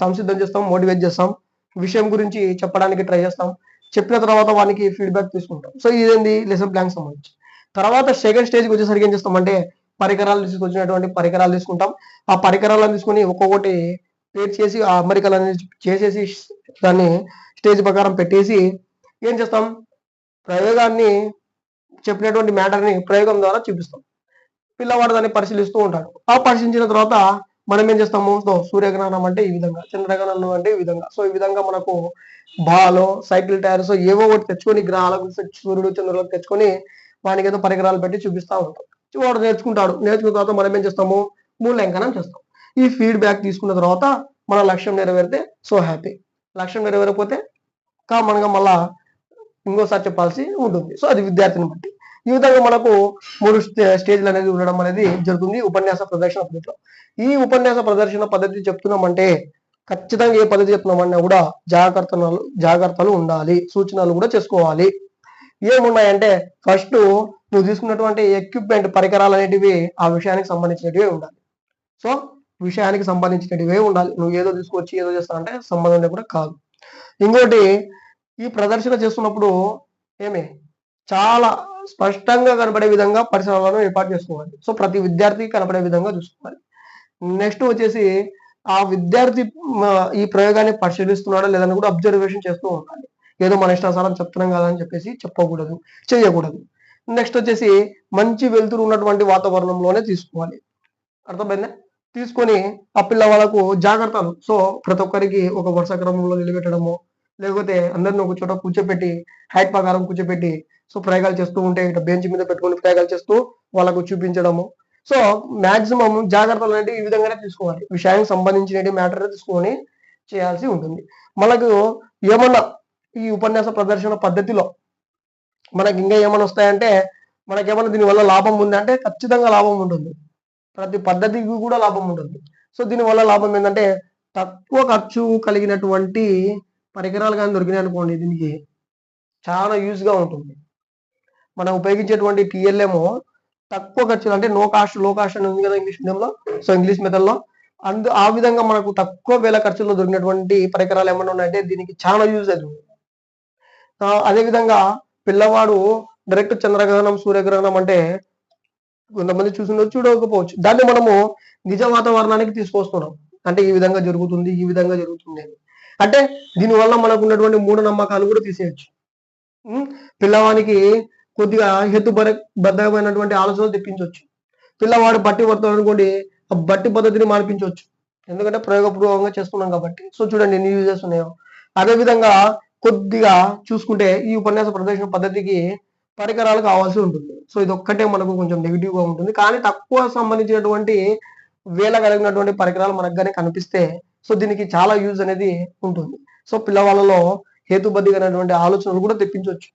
[SPEAKER 1] సంసిద్ధం చేస్తాం, మోటివేట్ చేస్తాం, విషయం గురించి చెప్పడానికి ట్రై చేస్తాం. చెప్పిన తర్వాత వానికి ఫీడ్బ్యాక్ తీసుకుంటాం. సో ఇదేంది లెసన్ ప్లాన్ సంబంధించి. తర్వాత సెకండ్ స్టేజ్కి వచ్చేసరికి ఏం చేస్తామంటే పరికరాలు తీసుకొచ్చినటువంటి పరికరాలు తీసుకుంటాం. ఆ పరికరాలను తీసుకొని ఒక్కొక్కటి పేర్ చేసి ఆ అమరికలు అనేది చేసేసి దాన్ని స్టేజ్ ప్రకారం పెట్టేసి ఏం చేస్తాం? ప్రయోగాన్ని చెప్పినటువంటి మ్యాటర్ని ప్రయోగం ద్వారా చూపిస్తాం. పిల్లవాడు దాన్ని పరిశీలిస్తూ ఉంటాడు. ఆ పరిశీలించిన తర్వాత మనం ఏం చేస్తాము? సూర్యగ్రహణం అంటే ఈ విధంగా, చంద్రగ్రహణం అంటే ఈ విధంగా. సో ఈ విధంగా మనకు బాలో సైకిల్ టైర్స్ ఏవో ఒకటి తెచ్చుకొని గ్రహాలకు సూర్యుడు చంద్రులకు తెచ్చుకొని వానికి ఏదో పరికరాలు పెట్టి చూపిస్తూ ఉంటాం. వాడు నేర్చుకుంటాడు. నేర్చుకున్న తర్వాత మనం ఏం చేస్తాము? మూల్యాంకనం చేస్తాం. ఈ ఫీడ్బ్యాక్ తీసుకున్న తర్వాత మన లక్ష్యం నెరవేరితే సో హ్యాపీ, లక్ష్యం నెరవేరకపోతే కామన్గా మళ్ళా ఇంకోసారి చెప్పాల్సి ఉంటుంది. సో అది విద్యార్థిని బట్టి. ఈ విధంగా మనకు 3 స్టేజ్లు అనేది ఉండడం అనేది జరుగుతుంది ఉపన్యాస ప్రదర్శన పద్ధతిలో. ఈ ఉపన్యాస ప్రదర్శన పద్ధతి చెప్తున్నామంటే ఖచ్చితంగా ఏ పద్ధతి చెప్తున్నామన్నా కూడా జాగ్రత్తలు ఉండాలి, సూచనలు కూడా చేసుకోవాలి. ఏమున్నాయంటే ఫస్ట్ నువ్వు తీసుకున్నటువంటి ఎక్విప్మెంట్ పరికరాలు అనేటివి ఆ విషయానికి సంబంధించినటివే ఉండాలి. సో విషయానికి సంబంధించినటివే ఉండాలి. నువ్వు ఏదో తీసుకొచ్చి ఏదో చేస్తానంటే సంబంధం కూడా కాదు. ఇంకోటి ఈ ప్రదర్శన చేస్తున్నప్పుడు చాలా స్పష్టంగా కనపడే విధంగా పరిసరాలను ఏర్పాటు చేసుకోవాలి. సో ప్రతి విద్యార్థికి కనపడే విధంగా చూసుకోవాలి. నెక్స్ట్ వచ్చేసి ఆ విద్యార్థి ఈ ప్రయోగాన్ని పరిశీలిస్తున్నాడా లేదని కూడా అబ్జర్వేషన్ చేస్తూ ఉండాలి. ఏదో మన ఇష్టానుసారం చెప్తున్నాం కదా అని చెప్పేసి చెప్పకూడదు, చేయకూడదు. నెక్స్ట్ వచ్చేసి మంచి వెలుతురు ఉన్నటువంటి వాతావరణంలోనే తీసుకోవాలి. అర్థమైందా? తీసుకొని ఆ పిల్లవాళ్ళకు జాగ్రత్తలు, సో ప్రతి ఒక్కరికి ఒక వరుస క్రమంలో నిలబెట్టడము, లేకపోతే అందరిని ఒక చోట కూర్చోపెట్టి హైట్ ప్రకారం కూర్చోపెట్టి సో ప్రయోగాలు చేస్తూ ఉంటే ఇట్లా బెంచ్ మీద పెట్టుకొని ప్రయోగాలు చేస్తూ వాళ్ళకు చూపించడము. సో మాక్సిమం జాగ్రత్తలు అంటే ఈ విధంగానే తీసుకోవాలి. విషయానికి సంబంధించిన మ్యాటర్ తీసుకొని చేయాల్సి ఉంటుంది. మనకు ఏమన్నా ఈ ఉపన్యాస ప్రదర్శన పద్ధతిలో మనకి ఇంకా ఏమైనా వస్తాయంటే, మనకేమన్నా దీనివల్ల లాభం ఉందంటే ఖచ్చితంగా లాభం ఉంటుంది. ప్రతి పద్ధతికి కూడా లాభం ఉంటుంది. సో దీనివల్ల లాభం ఏంటంటే తక్కువ ఖర్చు కలిగినటువంటి పరికరాలు కానీ దొరికినాయి అనుకోండి, దీనికి చాలా యూజ్గా ఉంటుంది. మనం ఉపయోగించేటువంటి టీఎల్ఏమో తక్కువ ఖర్చు, అంటే నో కాస్ట్ లో కాస్ట్ అని ఉంది కదా ఇంగ్లీష్ మీడియంలో. సో ఇంగ్లీష్ మెథడ్లో ఆ విధంగా మనకు తక్కువ వేల ఖర్చుల్లో దొరికినటువంటి పరికరాలు ఏమన్నా ఉన్నాయంటే దీనికి చాలా యూజ్ అవుతుంది. అదేవిధంగా పిల్లవాడు డైరెక్ట్ చంద్రగ్రహణం సూర్యగ్రహణం అంటే కొంతమంది చూసిండొచ్చు, చూడకపోవచ్చు. దాన్ని మనము నిజ వాతావరణానికి తీసుకొస్తున్నాం. అంటే ఈ విధంగా జరుగుతుంది, ఈ విధంగా జరుగుతుంది అని. అంటే దీనివల్ల మనకు ఉన్నటువంటి మూఢనమ్మకాలు కూడా తీసేయచ్చు. పిల్లవానికి కొద్దిగా హేతుబద్ధమైనటువంటి ఆలోచనలు తెప్పించవచ్చు. పిల్లవాడు బట్టి పడతాడు అనుకోండి, ఆ బట్టి పద్ధతిని మార్పించవచ్చు. ఎందుకంటే ప్రయోగపూర్వకంగా చేస్తున్నాం కాబట్టి. సో చూడండి ఎన్ని యూజెస్ ఉన్నాయో. అదేవిధంగా కొద్దిగా చూసుకుంటే ఈ ఉపన్యాస ప్రదర్శన పద్ధతికి పరికరాలు కావాల్సి ఉంటుంది. సో ఇది ఒక్కటే మనకు కొంచెం నెగిటివ్ గా ఉంటుంది. కానీ తక్కువ సంబంధించినటువంటి వేల కలిగినటువంటి పరికరాలు మనకుగానే కనిపిస్తే సో దీనికి చాలా యూజ్ అనేది ఉంటుంది. సో పిల్లవాళ్ళలో హేతుబద్ధమైనటువంటి ఆలోచనలు కూడా తెప్పించవచ్చు.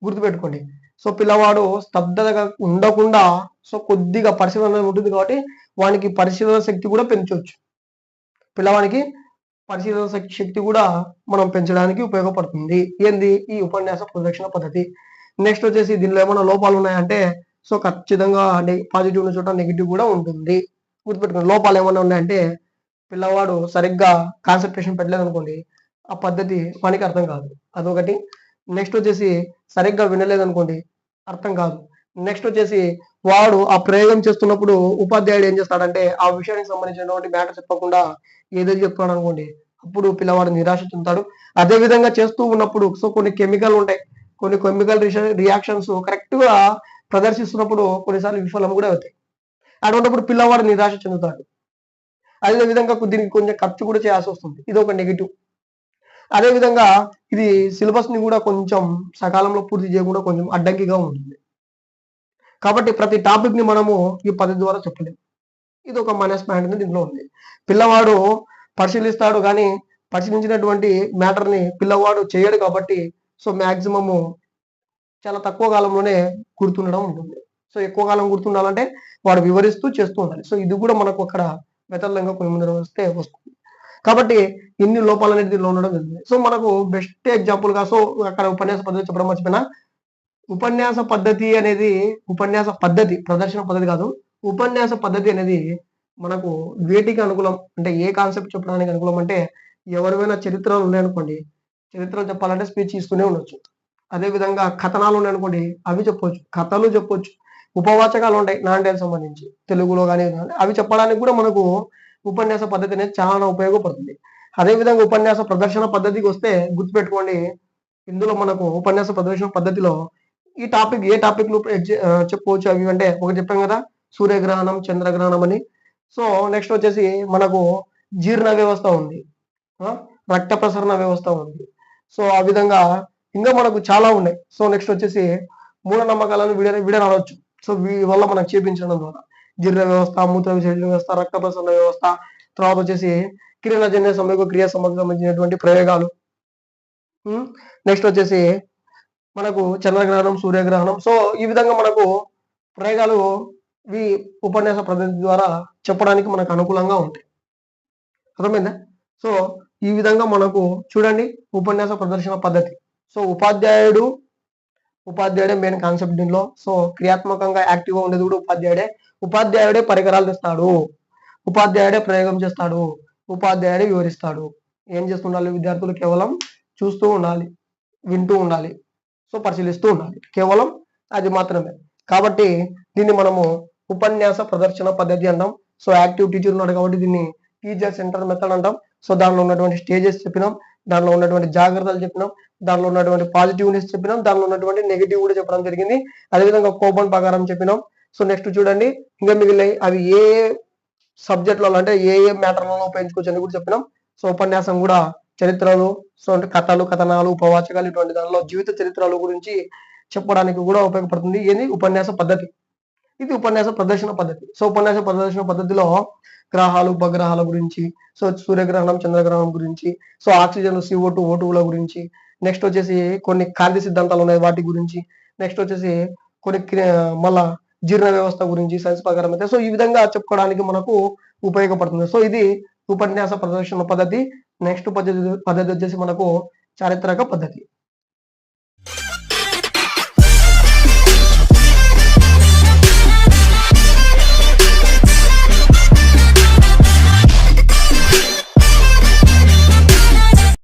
[SPEAKER 1] గుర్తుపెట్టుకోండి. సో పిల్లవాడు స్తబ్దతగా ఉండకుండా సో కొద్దిగా పరిశీలన ఉంటుంది కాబట్టి వానికి పరిశీలన శక్తి కూడా పెంచవచ్చు. పిల్లవానికి పరిశీలన శక్తి కూడా మనం పెంచడానికి ఉపయోగపడుతుంది. ఏంది ఈ ఉపన్యాస ప్రదర్శన పద్ధతి. నెక్స్ట్ వచ్చేసి దీనిలో ఏమైనా లోపాలు ఉన్నాయంటే సో ఖచ్చితంగా పాజిటివ్ ఉన్న చోట నెగిటివ్ కూడా ఉంటుంది. గుర్తుపెట్టుకోండి. లోపాలు ఏమైనా ఉన్నాయంటే పిల్లవాడు సరిగ్గా కాన్సన్ట్రేషన్ పెట్టలేదు అనుకోండి, ఆ పద్ధతి వానికి అర్థం కాదు, అదొకటి. నెక్స్ట్ వచ్చేసి సరిగ్గా వినలేదు అనుకోండి, అర్థం కాదు. నెక్స్ట్ వచ్చేసి వాడు ఆ ప్రయోగం చేస్తున్నప్పుడు ఉపాధ్యాయుడు ఏం చేస్తాడంటే ఆ విషయానికి సంబంధించినటువంటి మ్యాటర్ చెప్పకుండా ఏదైతే చెప్తాడు అనుకోండి, అప్పుడు పిల్లవాడు నిరాశ చెందుతాడు. అదే విధంగా చేస్తూ ఉన్నప్పుడు సో కొన్ని కెమికల్ ఉంటాయి, కొన్ని కెమికల్ రియాక్షన్స్ కరెక్ట్ గా ప్రదర్శిస్తున్నప్పుడు కొన్నిసార్లు విఫలం కూడా అవుతాయి. అటువంటిప్పుడు పిల్లవాడు నిరాశ చెందుతాడు. అదే విధంగా దీనికి కొంచెం ఖర్చు కూడా చేయాల్సి వస్తుంది. ఇది ఒక నెగిటివ్. అదే విధంగా ఇది సిలబస్ ని కూడా కొంచెం సకాలంలో పూర్తి చేయకుండా కొంచెం అడ్డంకిగా ఉంటుంది. కాబట్టి ప్రతి టాపిక్ ని మనము ఈ పద్ధతి ద్వారా చెప్పలేము. ఇది ఒక మైనస్ పాయింట్ దీంట్లో ఉంది. పిల్లవాడు పరిశీలిస్తాడు కానీ పరిశీలించినటువంటి మ్యాటర్ ని పిల్లవాడు చేయడు కాబట్టి సో మాక్సిమము చాలా తక్కువ కాలంలోనే గుర్తుండడం ఉంటుంది. సో ఎక్కువ కాలం గుర్తుండాలంటే వాడు వివరిస్తూ చేస్తూ ఉండాలి. సో ఇది కూడా మనకు అక్కడ మెథడ్లంగా కొన్ని ముందు వస్తే వస్తుంది. కాబట్టి ఇన్ని లోపాలు అనేది దీనిలో ఉండడం జరిగింది. సో మనకు బెస్ట్ ఎగ్జాంపుల్ గా సో అక్కడ ఉపన్యాస పద్ధతి చెప్పడం మర్చిపోయినా, ఉపన్యాస పద్ధతి అనేది ఉపన్యాస పద్ధతి ప్రదర్శన పద్ధతి కాదు. ఉపన్యాస పద్ధతి అనేది మనకు వేటికి అనుకూలం అంటే ఏ కాన్సెప్ట్ చెప్పడానికి అనుకూలం అంటే ఎవరివైనా చరిత్రలు ఉన్నాయనుకోండి, చరిత్రలు చెప్పాలంటే స్పీచ్ ఇస్తూనే ఉండొచ్చు. అదే విధంగా కథనాలు ఉన్నాయనుకోండి, అవి చెప్పొచ్చు, కథలు చెప్పొచ్చు. ఉపవాచకాలు ఉంటాయి నాణ్యాలకు సంబంధించి తెలుగులో కానీ, అవి చెప్పడానికి కూడా మనకు ఉపన్యాస పద్ధతి అనేది చాలా ఉపయోగపడుతుంది. అదేవిధంగా ఉపన్యాస ప్రదర్శన పద్ధతికి వస్తే గుర్తుపెట్టుకోండి, ఇందులో మనకు ఉపన్యాస ప్రదర్శన పద్ధతిలో ఈ టాపిక్ ఏ టాపిక్లు చెప్పుకోవచ్చు అవి అంటే ఒకటి చెప్పాం కదా, సూర్యగ్రహణం చంద్రగ్రహణం అని. సో నెక్స్ట్ వచ్చేసి మనకు జీర్ణ వ్యవస్థ ఉంది, రక్త ప్రసరణ వ్యవస్థ ఉంది. సో ఆ విధంగా ఇంకా మనకు చాలా ఉన్నాయి. సో నెక్స్ట్ వచ్చేసి మూఢనమ్మకాలను విడనవచ్చు. సో వీటి వల్ల మనం చేపించడం ద్వారా జీర్ణ వ్యవస్థ, మూత్ర విసర్జన వ్యవస్థ, రక్త ప్రసరణ వ్యవస్థ, తర్వాత వచ్చేసి కిరణజన్య సమయ క్రియ సంబంధించినటువంటి ప్రయోగాలు. నెక్స్ట్ వచ్చేసి మనకు చంద్రగ్రహణం సూర్యగ్రహణం. సో ఈ విధంగా మనకు ప్రయోగాలు ఈ ఉపన్యాస పద్ధతి ద్వారా చెప్పడానికి మనకు అనుకూలంగా ఉంటాయి. అర్థమైందా? సో ఈ విధంగా మనకు చూడండి ఉపన్యాస ప్రదర్శన పద్ధతి. సో ఉపాధ్యాయుడే మెయిన్ కాన్సెప్ట్ దీనిలో. సో క్రియాత్మకంగా యాక్టివ్గా ఉండేది కూడా ఉపాధ్యాయుడే పరికరాలు తెస్తాడు, ఉపాధ్యాయుడే ప్రయోగం చేస్తాడు, ఉపాధ్యాయుడే వివరిస్తాడు. ఏం చేస్తుండాలి? విద్యార్థులు కేవలం చూస్తూ ఉండాలి, వింటూ ఉండాలి, సో పరిశీలిస్తూ ఉండాలి. కేవలం అది మాత్రమే. కాబట్టి దీన్ని మనము ఉపన్యాస ప్రదర్శన పద్ధతి అంటాం. సో యాక్టివ్ టీచర్ ఉన్నాడు కాబట్టి దీన్ని టీచర్ సెంటర్ మెథడ్ అంటాం. సో దానిలో ఉన్నటువంటి స్టేజెస్ చెప్పినాం, దానిలో ఉన్నటువంటి జాగ్రత్తలు చెప్పినాం, దానిలో ఉన్నటువంటి పాజిటివ్నెస్ చెప్పినాం, దానిలో ఉన్నటువంటి నెగిటివ్ కూడా చెప్పడం జరిగింది. అదేవిధంగా కోపం ప్రకారం చెప్పినాం. సో నెక్స్ట్ చూడండి, ఇంకా మిగిలిన అవి ఏ సబ్జెక్టులలో అంటే ఏ మ్యాటర్లలో ఉపయోగించుకోవచ్చు అని కూడా చెప్పినాం. సో ఉపన్యాసం కూడా చరిత్రలు, సో అంటే కథలు, కథనాలు, ఉపవాచకాలు ఇటువంటి దానిలో జీవిత చరిత్రల గురించి చెప్పడానికి కూడా ఉపయోగపడుతుంది. ఏది ఉపన్యాస పద్ధతి. ఇది ఉపన్యాస ప్రదర్శన పద్ధతి. సో ఉపన్యాస ప్రదర్శన పద్ధతిలో గ్రహాలు, ఉపగ్రహాల గురించి, సో సూర్యగ్రహణం, చంద్రగ్రహణం గురించి, సో ఆక్సిజన్, CO2, O2ల గురించి, నెక్స్ట్ వచ్చేసి కొన్ని కాంతి సిద్ధాంతాలు ఉన్నాయి వాటి గురించి, నెక్స్ట్ వచ్చేసి కొన్ని మళ్ళా జీర్ణ వ్యవస్థ గురించి సైన్స్ ప్రకారం అయితే సో ఈ విధంగా చెప్పుకోవడానికి మనకు ఉపయోగపడుతుంది. సో ఇది ఉపన్యాస ప్రదర్శన పద్ధతి. నెక్స్ట్ పద్ధతి వచ్చేసి మనకు చారిత్రక పద్ధతి.